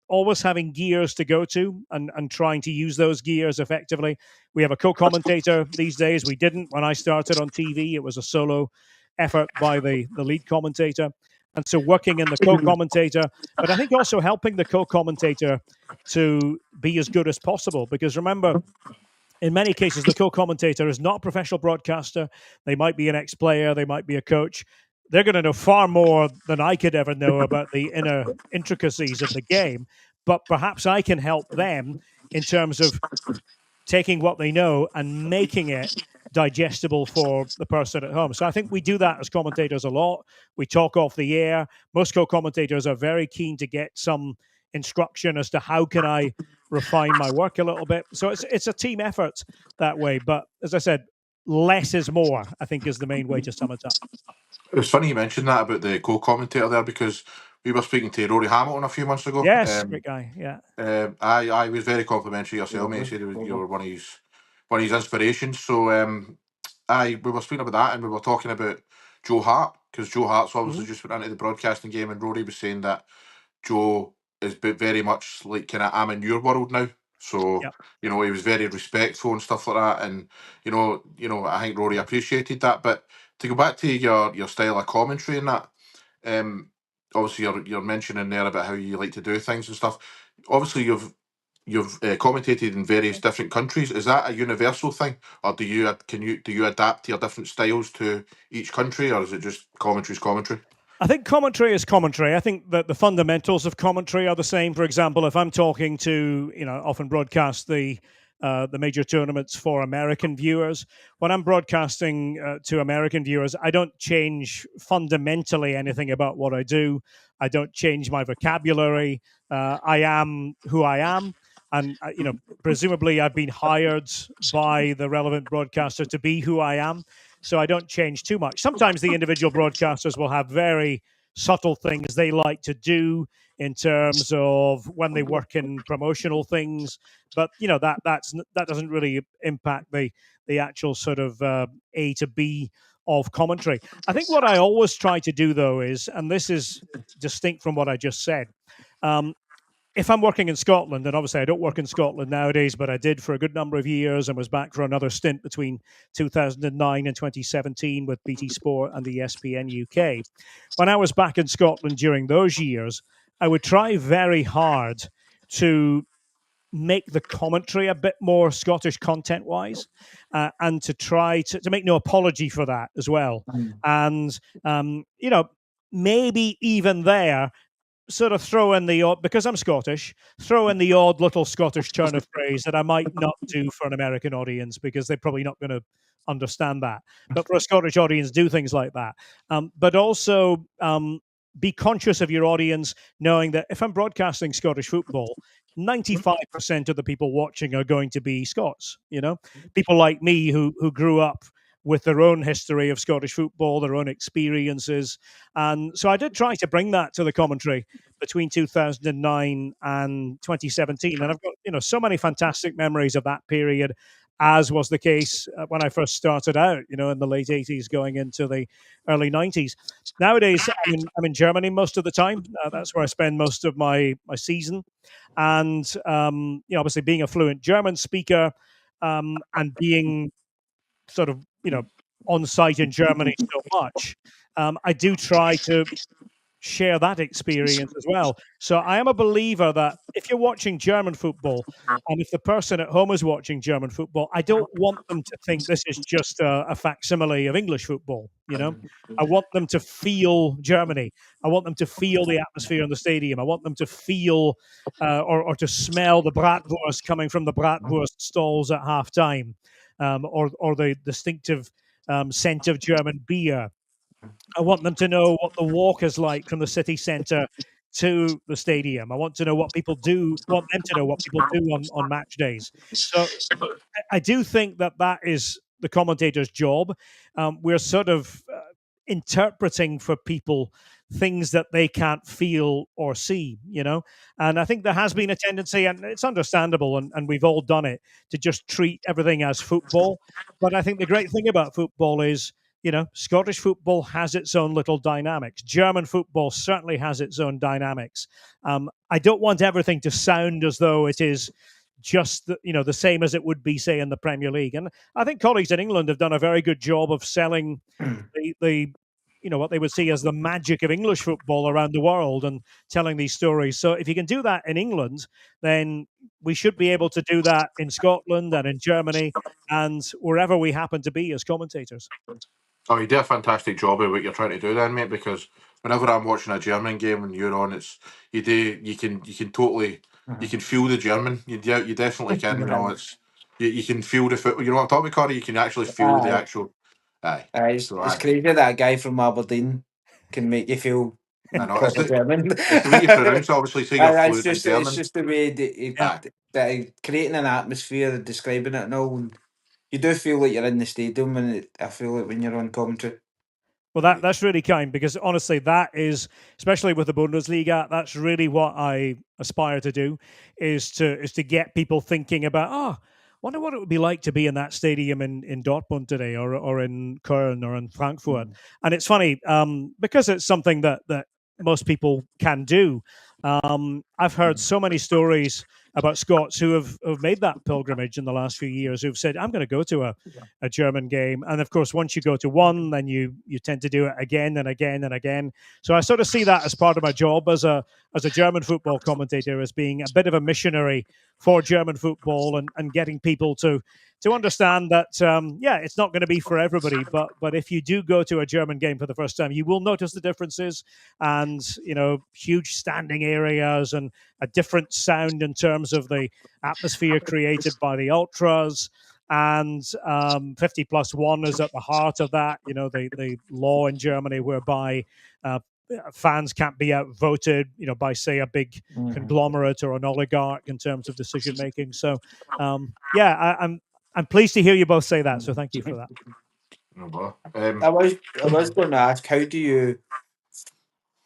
always having gears to go to and trying to use those gears effectively. We have a co-commentator these days. We didn't when I started on TV. It was a solo effort by the lead commentator. And so working in the co-commentator, but I think also helping the co-commentator to be as good as possible. Because remember, in many cases, the co-commentator is not a professional broadcaster. They might be an ex-player. They might be a coach. They're going to know far more than I could ever know about the inner intricacies of the game. But perhaps I can help them in terms of taking what they know and making it digestible for the person at home. So I think we do that as commentators a lot. We talk off the air. Most co-commentators are very keen to get some instruction as to how can I refine my work a little bit. So it's a team effort that way. But as I said, less is more, I think, is the main way to sum it up. It was funny you mentioned that about the co-commentator there, because we were speaking to Rory Hamilton a few months ago. Yes, great guy. Yeah. I was very complimentary yourself, mate. He said you were one of his inspirations. So we were speaking about that, and we were talking about Joe Hart, because Joe Hart's obviously just went into the broadcasting game, and Rory was saying that Joe is very much like kind of I'm in your world now. So Yep. he was very respectful and stuff like that, and I think Rory appreciated that. But to go back to your style of commentary and that, obviously you're mentioning there about how you like to do things and stuff. Obviously you've commentated in various different countries. Is that a universal thing, or do you adapt your different styles to each country, or is it just commentary's commentary? I think commentary is commentary. I think that the fundamentals of commentary are the same. For example, if I'm talking to, often broadcast the major tournaments for American viewers, when I'm broadcasting to American viewers, I don't change fundamentally anything about what I do. I don't change my vocabulary. I am who I am. And, presumably I've been hired by the relevant broadcaster to be who I am. So I don't change too much. Sometimes the individual broadcasters will have very subtle things they like to do in terms of when they work in promotional things, but that doesn't really impact the actual sort of A to B of commentary. I think what I always try to do though is, and this is distinct from what I just said, if I'm working in Scotland, and obviously I don't work in Scotland nowadays, but I did for a good number of years and was back for another stint between 2009 and 2017 with BT Sport and the ESPN UK. When I was back in Scotland during those years, I would try very hard to make the commentary a bit more Scottish content-wise, and to try to make no apology for that as well. And, maybe even there, sort of throw in the odd, because I'm Scottish, throw in the odd little Scottish turn of phrase that I might not do for an American audience because they're probably not going to understand that. But for a Scottish audience, do things like that. But also be conscious of your audience, knowing that if I'm broadcasting Scottish football, 95% of the people watching are going to be Scots. People like me who grew up with their own history of Scottish football, their own experiences. And so I did try to bring that to the commentary between 2009 and 2017. And I've got, so many fantastic memories of that period, as was the case when I first started out, in the late 80s going into the early 90s. Nowadays, I'm in Germany most of the time. That's where I spend most of my season. And, obviously being a fluent German speaker, and being sort of, on site in Germany so much, I do try to share that experience as well. So I am a believer that if you're watching German football, and if the person at home is watching German football, I don't want them to think this is just a facsimile of English football. I want them to feel Germany. I want them to feel the atmosphere in the stadium. I want them to feel or to smell the bratwurst coming from the bratwurst stalls at halftime, or the distinctive scent of German beer. I want them to know what the walk is like from the city centre to the stadium. I want to know what people do. Want them to know what people do on match days. So I do think that that is the commentator's job. We're sort of interpreting for people things that they can't feel or see, And I think there has been a tendency, and it's understandable, and we've all done it, to just treat everything as football. But I think the great thing about football is, Scottish football has its own little dynamics. German football certainly has its own dynamics. I don't want everything to sound as though it is just the same as it would be, say, in the Premier League. And I think colleagues in England have done a very good job of selling the what they would see as the magic of English football around the world and telling these stories. So if you can do that in England, then we should be able to do that in Scotland and in Germany and wherever we happen to be as commentators. Oh, you do a fantastic job of what you're trying to do then, mate, because whenever I'm watching a German game and you're on, you can totally, you can feel the German. You definitely can, you can feel the foot. You know what I'm talking about, Corey? You can actually feel the actual. Aye. It's crazy that a guy from Aberdeen can make you feel I know. proper German. It's the way you pronounce it, obviously, so you're It's fluent in just German. the way that creating an atmosphere, describing it and all. And you do feel like you're in the stadium, and I feel like when you're on commentary. Well, that's really kind, because honestly, that is, especially with the Bundesliga, that's really what I aspire to do, is to get people thinking about, wonder what it would be like to be in that stadium in Dortmund today, or in Köln, or in Frankfurt. And it's funny, because it's something that most people can do. I've heard so many stories about Scots who have made that pilgrimage in the last few years, who've said, I'm going to go to a German game. And of course, once you go to one, then you tend to do it again and again and again. So I sort of see that as part of my job as a German football commentator, as being a bit of a missionary for German football, and getting people to understand that, it's not going to be for everybody, but if you do go to a German game for the first time, you will notice the differences, and huge standing areas, and a different sound in terms of the atmosphere created by the ultras. And 50+1 is at the heart of that. The law in Germany whereby fans can't be outvoted, by, say, a big conglomerate or an oligarch in terms of decision making. So, I'm pleased to hear you both say that. So thank you for that. I was going to ask,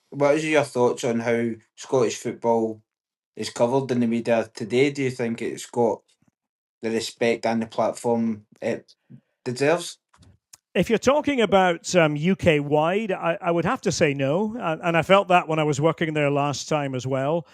what is your thoughts on how Scottish football is covered in the media today? Do you think it's got the respect and the platform it deserves? If you're talking about UK wide, I would have to say no, and I felt that when I was working there last time as well.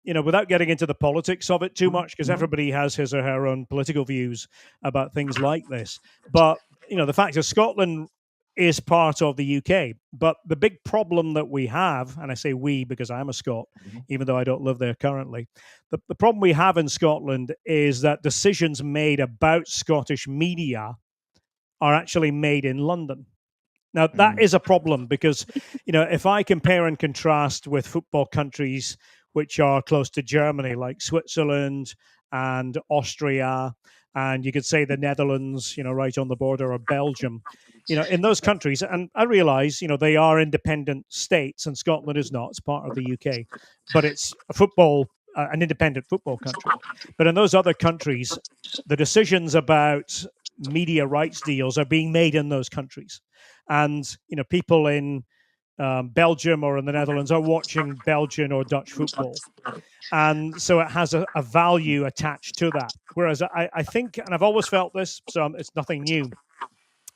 Without getting into the politics of it too much, because everybody has his or her own political views about things like this. But the fact is, Scotland is part of the UK. But the big problem that we have, and I say we because I'm a Scot, even though I don't live there currently, the problem we have in Scotland is that decisions made about Scottish media are actually made in London. Now, that is a problem because, if I compare and contrast with football countries which are close to Germany, like Switzerland and Austria, and you could say the Netherlands, right on the border, or Belgium, in those countries, and I realize, they are independent states, and Scotland is not, it's part of the UK, but it's an independent football country. But in those other countries, the decisions about media rights deals are being made in those countries. And, people in Belgium or in the Netherlands are watching Belgian or Dutch football. And so it has a value attached to that. Whereas I think, and I've always felt this, so it's nothing new,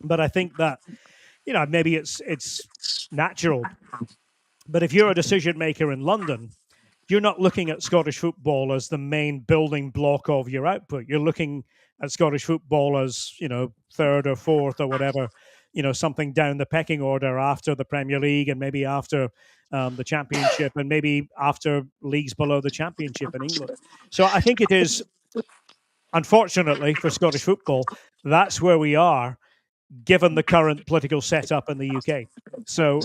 but I think that, maybe it's natural. But if you're a decision maker in London, you're not looking at Scottish football as the main building block of your output. You're looking at Scottish football as, third or fourth or whatever, something down the pecking order after the Premier League and maybe after the Championship, and maybe after leagues below the Championship in England. So I think it is, unfortunately for Scottish football, that's where we are, given the current political setup in the UK. So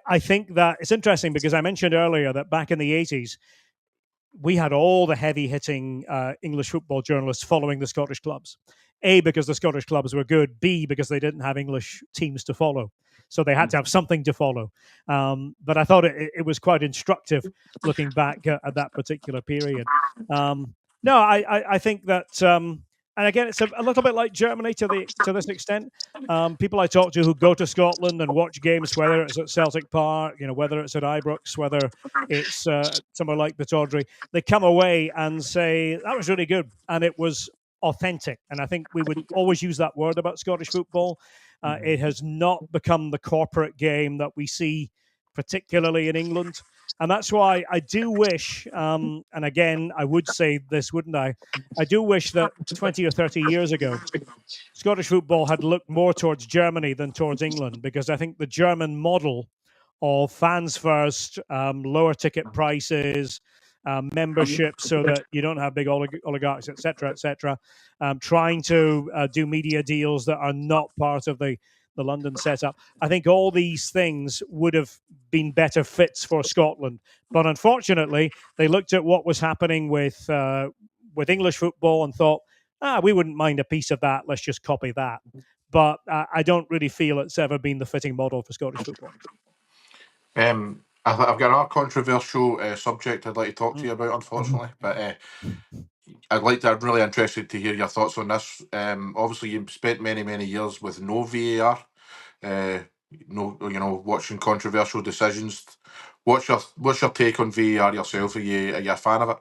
I think that it's interesting because I mentioned earlier that back in the 80s, we had all the heavy hitting English football journalists following the Scottish clubs. A, because the Scottish clubs were good. B, because they didn't have English teams to follow. So they had to have something to follow. But I thought it was quite instructive looking back at that particular period. No, I think that, and again, it's a little bit like Germany to this extent. People I talk to who go to Scotland and watch games, whether it's at Celtic Park, whether it's at Ibrox, whether it's somewhere like Pittodrie, they come away and say that was really good and it was authentic. And I think we would always use that word about Scottish football. It has not become the corporate game that we see, particularly in England. And that's why I do wish, and again, I would say this, wouldn't I? I do wish that 20 or 30 years ago, Scottish football had looked more towards Germany than towards England, because I think the German model of fans first, lower ticket prices, membership so that you don't have big oligarchs, etc., trying to do media deals that are not part of the London setup. I think all these things would have been better fits for Scotland. But unfortunately, they looked at what was happening with English football and thought, we wouldn't mind a piece of that. Let's just copy that. But I don't really feel it's ever been the fitting model for Scottish football. I've got another controversial subject I'd like to talk to you about, unfortunately, but I'm really interested to hear your thoughts on this. Obviously, you spent many years with no VAR, watching controversial decisions. What's your take on VAR yourself? Are you a fan of it?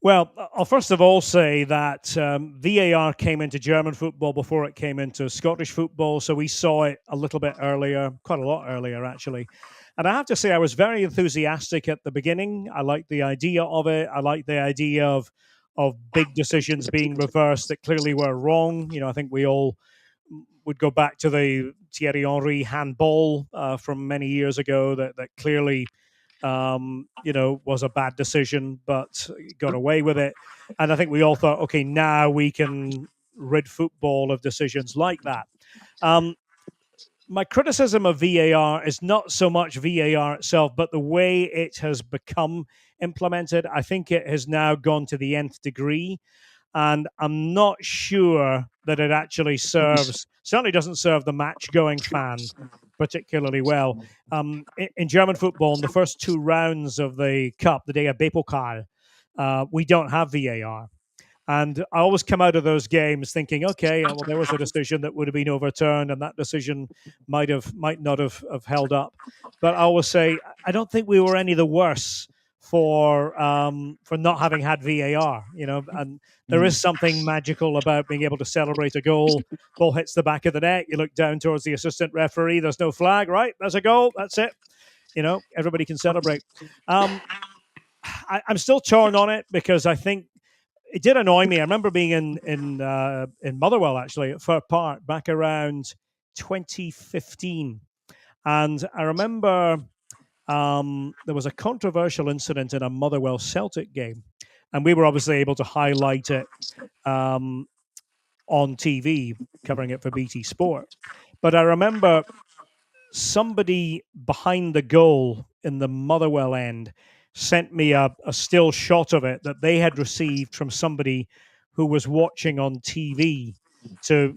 Well, I'll first of all say that VAR came into German football before it came into Scottish football, so we saw it a little bit earlier, quite a lot earlier, actually. And I have to say, I was very enthusiastic at the beginning. I liked the idea of it. I liked the idea of big decisions being reversed that clearly were wrong. I think we all would go back to the Thierry Henry handball from many years ago that clearly was a bad decision, but got away with it. And I think we all thought, okay, now we can rid football of decisions like that. My criticism of VAR is not so much VAR itself, but the way it has become implemented. I think it has now gone to the nth degree. And I'm not sure that it actually certainly doesn't serve the match-going fan particularly well. In German football, in the first two rounds of the Cup, the DFB-Pokal, we don't have VAR. And I always come out of those games thinking, okay, well, there was a decision that would have been overturned, and that decision might not have held up. But I always say, I don't think we were any the worse for not having had VAR, and there is something magical about being able to celebrate a goal. Ball hits the back of the net. You look down towards the assistant referee. There's no flag, right? There's a goal. That's it. Everybody can celebrate. I'm still torn on it because I think it did annoy me. I remember being in Motherwell, actually, at Fir Park back around 2015. And I remember there was a controversial incident in a Motherwell Celtic game. And we were obviously able to highlight it on TV, covering it for BT Sport. But I remember somebody behind the goal in the Motherwell end sent me a still shot of it that they had received from somebody who was watching on TV to,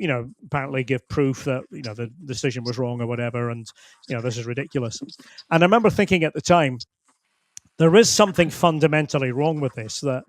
apparently give proof that, the decision was wrong or whatever. And, this is ridiculous. And I remember thinking at the time, there is something fundamentally wrong with this, that,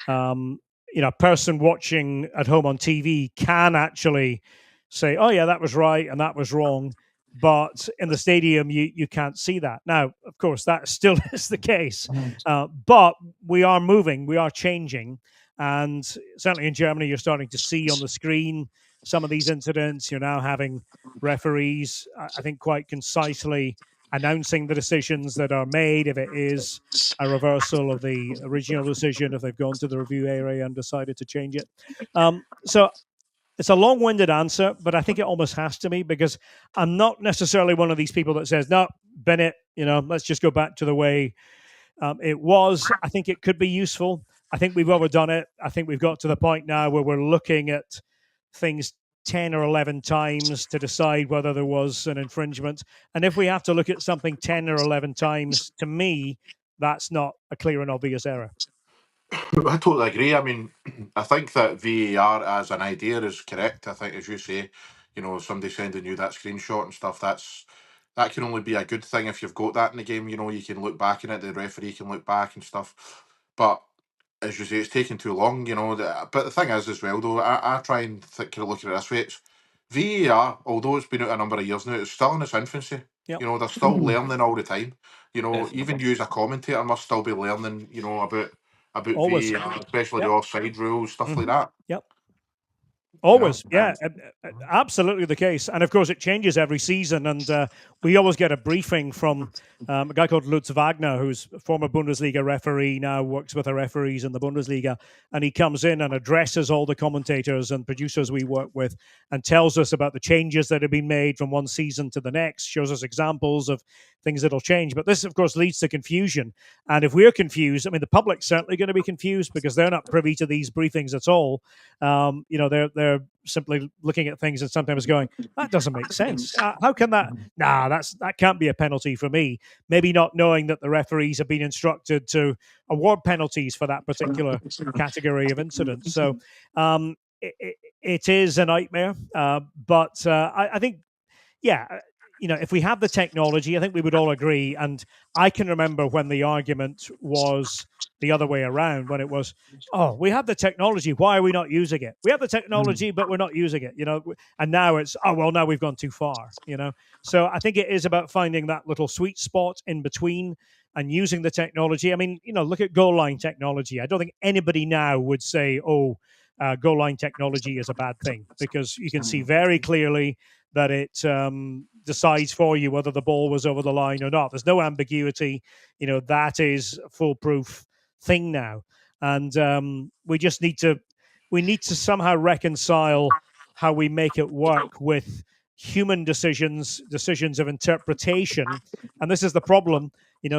a person watching at home on TV can actually say, oh, yeah, that was right and that was wrong. But in the stadium, you can't see that. Now, of course, that still is the case. But we are moving, we are changing. And certainly in Germany, you're starting to see on the screen some of these incidents. You're now having referees, I think, quite concisely announcing the decisions that are made, if it is a reversal of the original decision, if they've gone to the review area and decided to change it. So It's a long-winded answer, but I think it almost has to be, because I'm not necessarily one of these people that says, no, Bennett, let's just go back to the way it was. I think it could be useful. I think we've overdone it. I think we've got to the point now where we're looking at things 10 or 11 times to decide whether there was an infringement. And if we have to look at something 10 or 11 times, to me, that's not a clear and obvious error. I totally agree. I mean, I think that VAR as an idea is correct. I think, as you say, somebody sending you that screenshot and stuff, that can only be a good thing if you've got that in the game. You can look back in it, the referee can look back and stuff. But as you say, it's taking too long. But the thing is, as well, though, I try and look at it this way. It's VAR, although it's been out a number of years now, it's still in its infancy. Yep. They're still learning all the time. Definitely. Even you as a commentator must still be learning. About Always. VAR, especially Yep. the offside rules, stuff like that. Yep. Always, yeah, absolutely the case. And of course, it changes every season. And we always get a briefing from a guy called Lutz Wagner, who's a former Bundesliga referee, now works with the referees in the Bundesliga. And he comes in and addresses all the commentators and producers we work with and tells us about the changes that have been made from one season to the next, shows us examples of things that'll change. But this, of course, leads to confusion. And if we're confused, I mean, the public's certainly going to be confused because they're not privy to these briefings at all. They're simply looking at things and sometimes going, that doesn't make sense. How can that? That can't be a penalty for me. Maybe not knowing that the referees have been instructed to award penalties for that particular category of incidents. So it is a nightmare. But I think, if we have the technology, I think we would all agree. And I can remember when the argument was the other way around, when it was, oh, we have the technology, why are we not using it? We have the technology, but we're not using it, and now it's, oh, well, now we've gone too far, So I think it is about finding that little sweet spot in between and using the technology. I mean, look at goal line technology. I don't think anybody now would say, goal line technology is a bad thing, because you can see very clearly that it decides for you whether the ball was over the line or not. There's no ambiguity. That is a foolproof thing now. And we just need to somehow reconcile how we make it work with human decisions of interpretation. And this is the problem.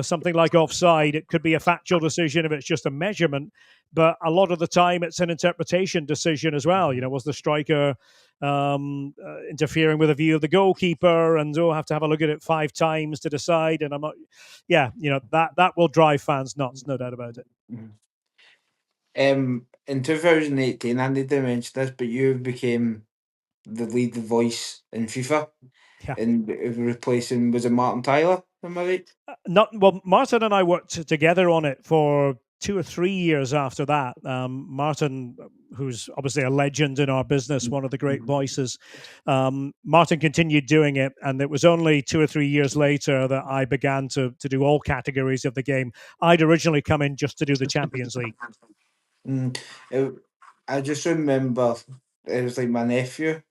Something like offside, it could be a factual decision if it's just a measurement, but a lot of the time it's an interpretation decision as well. Was the striker interfering with a view of the goalkeeper, and have to have a look at it 5 times to decide. And I'm not, that will drive fans nuts, no doubt about it. In 2018, I need to mention this, but you became the lead voice in FIFA, and replacing, was it Martin Tyler? Am I right? Martin and I worked together on it for 2 or 3 years after that. Martin, who's obviously a legend in our business, one of the great voices, Martin continued doing it, and it was only 2 or 3 years later that I began to do all categories of the game. I'd originally come in just to do the Champions League. I just remember it was like my nephew.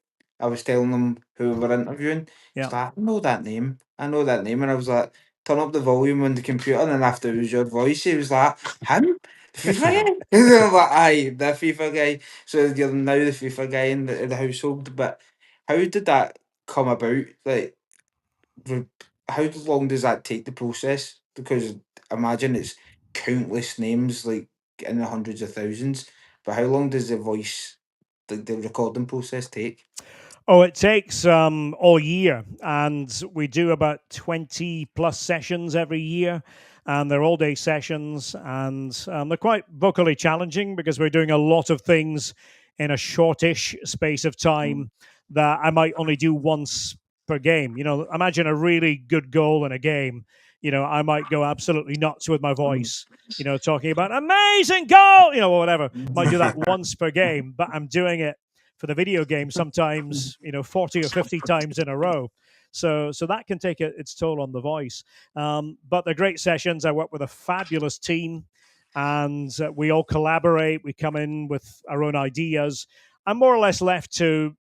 I was telling him who we were interviewing. He's like, I know that name. And I was like, turn up the volume on the computer, and then after it was your voice, he was like, him? The FIFA guy? And I was like, aye, the FIFA guy. So you're now the FIFA guy in the household. But how did that come about? Like, how long does that take, the process? Because imagine it's countless names, like in the hundreds of thousands. But how long does the recording process take? Oh, it takes all year, and we do about 20 plus sessions every year, and they're all-day sessions, and they're quite vocally challenging because we're doing a lot of things in a shortish space of time that I might only do once per game. Imagine a really good goal in a game. I might go absolutely nuts with my voice, talking about amazing goal, or whatever. Might do that once per game, but I'm doing it for the video game sometimes 40 or 50 times in a row, so that can take its toll on the voice, but they're great sessions. I work with a fabulous team, and we all collaborate. We come in with our own ideas. I'm more or less left to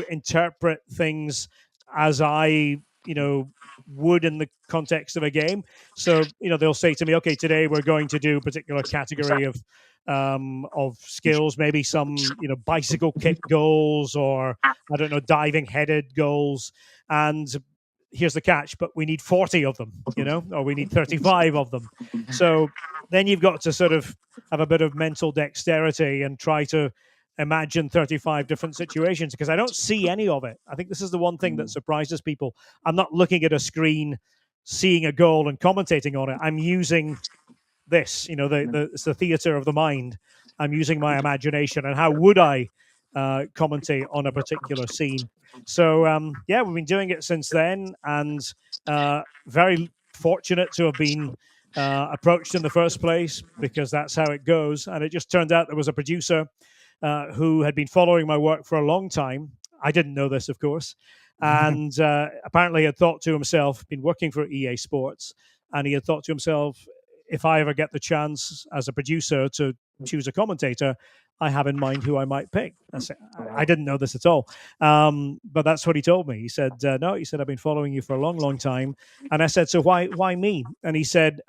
interpret things as I would in the context of a game. So they'll say to me, okay, today we're going to do a particular category of of skills, maybe some bicycle kick goals, or I don't know, diving headed goals. And here's the catch: but we need 40 of them, or we need 35 of them. So then you've got to sort of have a bit of mental dexterity and try to imagine 35 different situations, because I don't see any of it. I think this is the one thing that surprises people. I'm not looking at a screen, seeing a goal and commentating on it. I'm using this, it's the theater of the mind. I'm using my imagination, and how would I commentate on a particular scene? So yeah, we've been doing it since then, and very fortunate to have been approached in the first place, because that's how it goes. And it just turned out there was a producer who had been following my work for a long time. I didn't know this, of course, and apparently had thought to himself, been working for EA Sports, and he had thought to himself, if I ever get the chance as a producer to choose a commentator, I have in mind who I might pick. I didn't know this at all, but that's what he told me. He said, "No," he said, "I've been following you for a long, long time." And I said, "So why me?" And he said,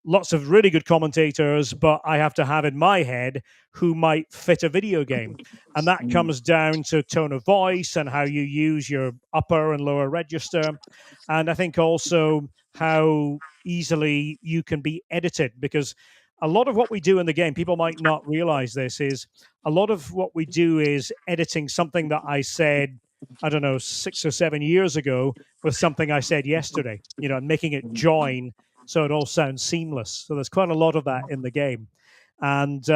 "Lots of really good commentators, but I have to have in my head who might fit a video game. And that comes down to tone of voice and how you use your upper and lower register. And I think also how easily you can be edited, because a lot of what we do in the game, people might not realize this, is a lot of what we do is editing something that I said, I don't know, 6 or 7 years ago with something I said yesterday, and making it join so it all sounds seamless. So there's quite a lot of that in the game. And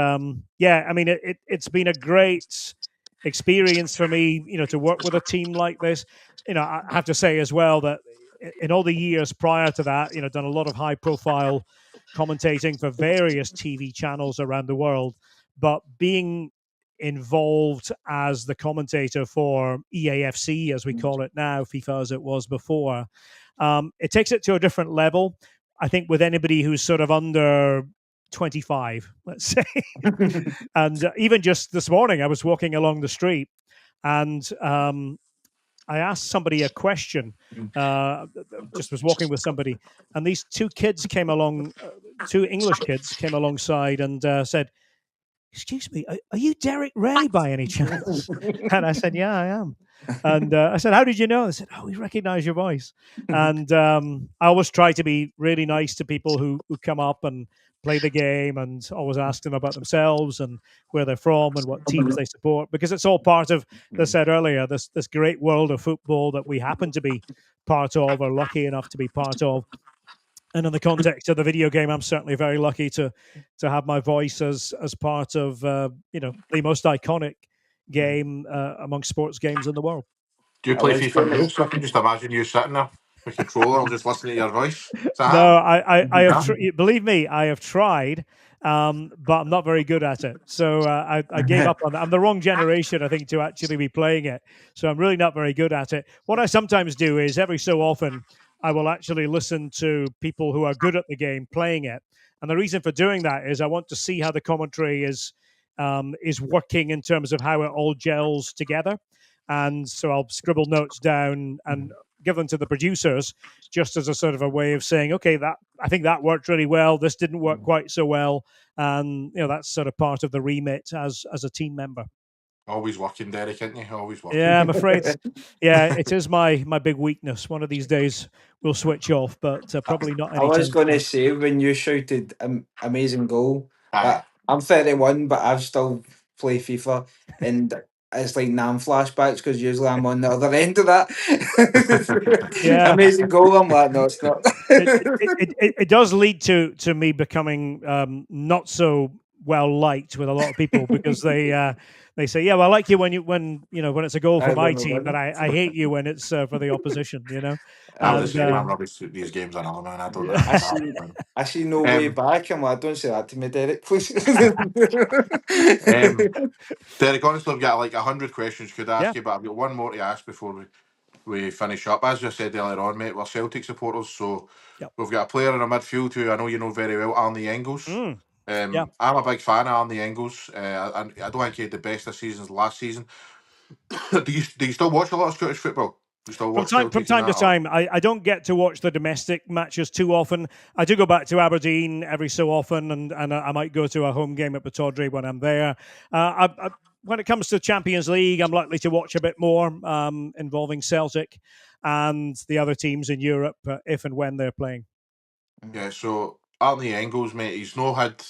yeah, I mean, it's been a great experience for me, to work with a team like this. I have to say as well that in all the years prior to that, done a lot of high profile commentating for various TV channels around the world, but being involved as the commentator for EAFC, as we call it now, FIFA as it was before, it takes it to a different level. I think with anybody who's sort of under 25, let's say. And even just this morning, I was walking along the street, and I asked somebody a question. Just was walking with somebody, and these two kids came along, two English kids came alongside and said, "Excuse me, are you Derek Ray by any chance?" And I said, "Yeah, I am." And I said, "How did you know?" They said, "Oh, we recognize your voice." And I always try to be really nice to people who come up and play the game, and always ask them about themselves and where they're from and what teams they support, because it's all part of, as I said earlier, this great world of football that we happen to be part of, or lucky enough to be part of. And in the context of the video game, I'm certainly very lucky to have my voice as part of the most iconic game among sports games in the world. Do you play FIFA too? So I can just imagine you sitting there with a controller and just listening to your voice. No, I have believe me, I have tried, but I'm not very good at it. So I gave up on that. I'm the wrong generation, I think, to actually be playing it. So I'm really not very good at it. What I sometimes do is every so often I will actually listen to people who are good at the game playing it. And the reason for doing that is I want to see how the commentary is working in terms of how it all gels together. And so I'll scribble notes down and give them to the producers, just as a sort of a way of saying, okay, that I think that worked really well. This didn't work quite so well. And that's sort of part of the remit as a team member. Always working, Derek, isn't you? Always working. Yeah, I'm afraid. Yeah, it is my big weakness. One of these days we'll switch off, but probably not I anytime was going to soon. say, when you shouted amazing goal, that I'm 31, but I still play FIFA, and it's like Nam flashbacks, because usually I'm on the other end of that. Yeah. Amazing goal. I'm like, no, it's not. It does lead to me becoming not so well liked with a lot of people, because they say, "Yeah, well, I like you when it's a goal for my team, but I hate you when it's for the opposition." I was And the same. I'm rubbish at these games, I know, man. I don't know. I see no way back. I'm like, don't say that to me, Derek, please. Derek, honestly, I've got like 100 questions could ask you, but I've got one more to ask before we finish up. As you said earlier on, mate, we're Celtic supporters, so we've got a player in our midfield who I know you know very well, Arnie Engels. I'm a big fan of Arnie Engels. I don't think he had the best of seasons last season. Do you still watch a lot of Scottish football? You still From watch time Celtic and to that? Or? time, I don't get to watch the domestic matches too often. I do go back to Aberdeen every so often, and I might go to a home game at Pittodrie when I'm there. When it comes to Champions League, I'm likely to watch a bit more involving Celtic and the other teams in Europe if and when they're playing. Yeah, so Arnie Engels, mate, he's not had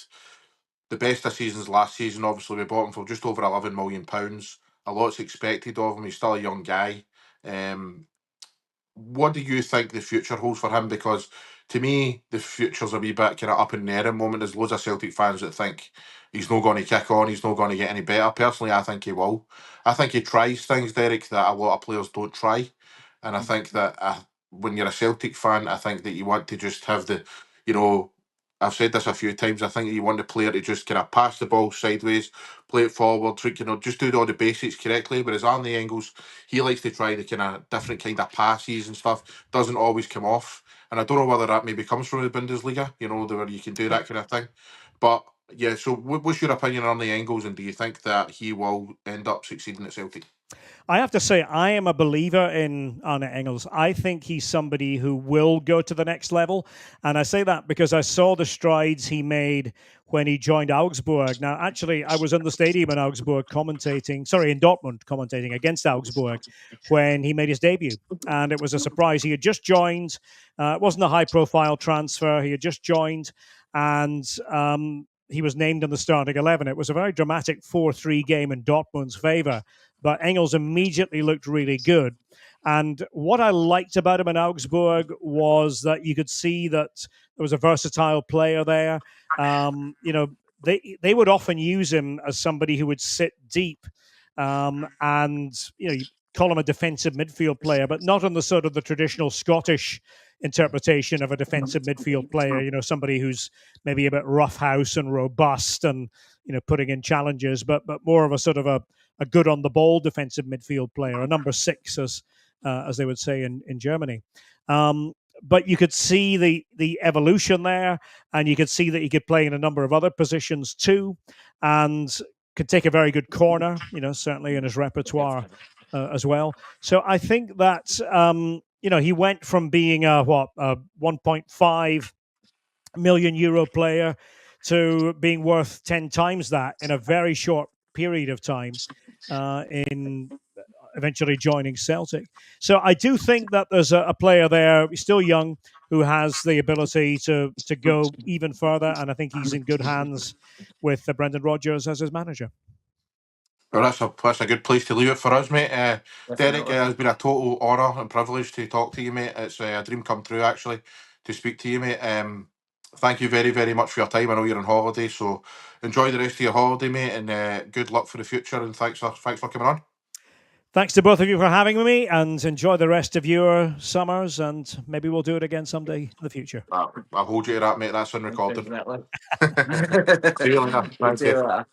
the best of seasons last season. Obviously, we bought him for just over £11 million. A lot's expected of him. He's still a young guy. What do you think the future holds for him? Because to me, the future's a wee bit kind of up in the air at the moment. There's loads of Celtic fans that think he's not going to kick on, he's not going to get any better. Personally, I think he will. I think he tries things, Derek, that a lot of players don't try. And I think that when you're a Celtic fan, I think that you want to just have the, you know, I've said this a few times. I think you want the player to just kind of pass the ball sideways, play it forward, just do all the basics correctly. Whereas Arnie Engels, he likes to try the kind of different kind of passes and stuff. Doesn't always come off, and I don't know whether that maybe comes from the Bundesliga. Where you can do that kind of thing. But yeah, so what's your opinion on the Engels, and do you think that he will end up succeeding at Celtic? I have to say, I am a believer in Arne Engels. I think he's somebody who will go to the next level. And I say that because I saw the strides he made when he joined Augsburg. Now, actually, I was in the stadium in Augsburg in Dortmund commentating against Augsburg when he made his debut. And it was a surprise. He had just joined. It wasn't a high profile transfer. He had just joined. And he was named in the starting 11. It was a very dramatic 4-3 game in Dortmund's favour. But Engels immediately looked really good. And what I liked about him in Augsburg was that you could see that there was a versatile player there. They would often use him as somebody who would sit deep, and you call him a defensive midfield player, but not on the sort of the traditional Scottish interpretation of a defensive midfield player. Somebody who's maybe a bit roughhouse and robust and putting in challenges, but more of a sort of a good on the ball defensive midfield player, a number 6, as they would say in Germany. But you could see the evolution there, and you could see that he could play in a number of other positions too, and could take a very good corner, certainly in his repertoire as well. So I think that he went from being a 1.5 million euro player to being worth 10 times that in a very short period of time, in eventually joining Celtic. So I do think that there's a player there, he's still young, who has the ability to go even further, and I think he's in good hands with Brendan Rodgers as his manager. Well, that's a good place to leave it for us, mate. Derek, it's been a total honour and privilege to talk to you, mate. It's a dream come true, actually, to speak to you, mate. Thank you very, very much for your time. I know you're on holiday, so enjoy the rest of your holiday, mate, and good luck for the future. And thanks for coming on. Thanks to both of you for having me, and enjoy the rest of your summers, and maybe we'll do it again someday in the future. I'll hold you to that, mate. That's on recording. Definitely. See you later. Thank you.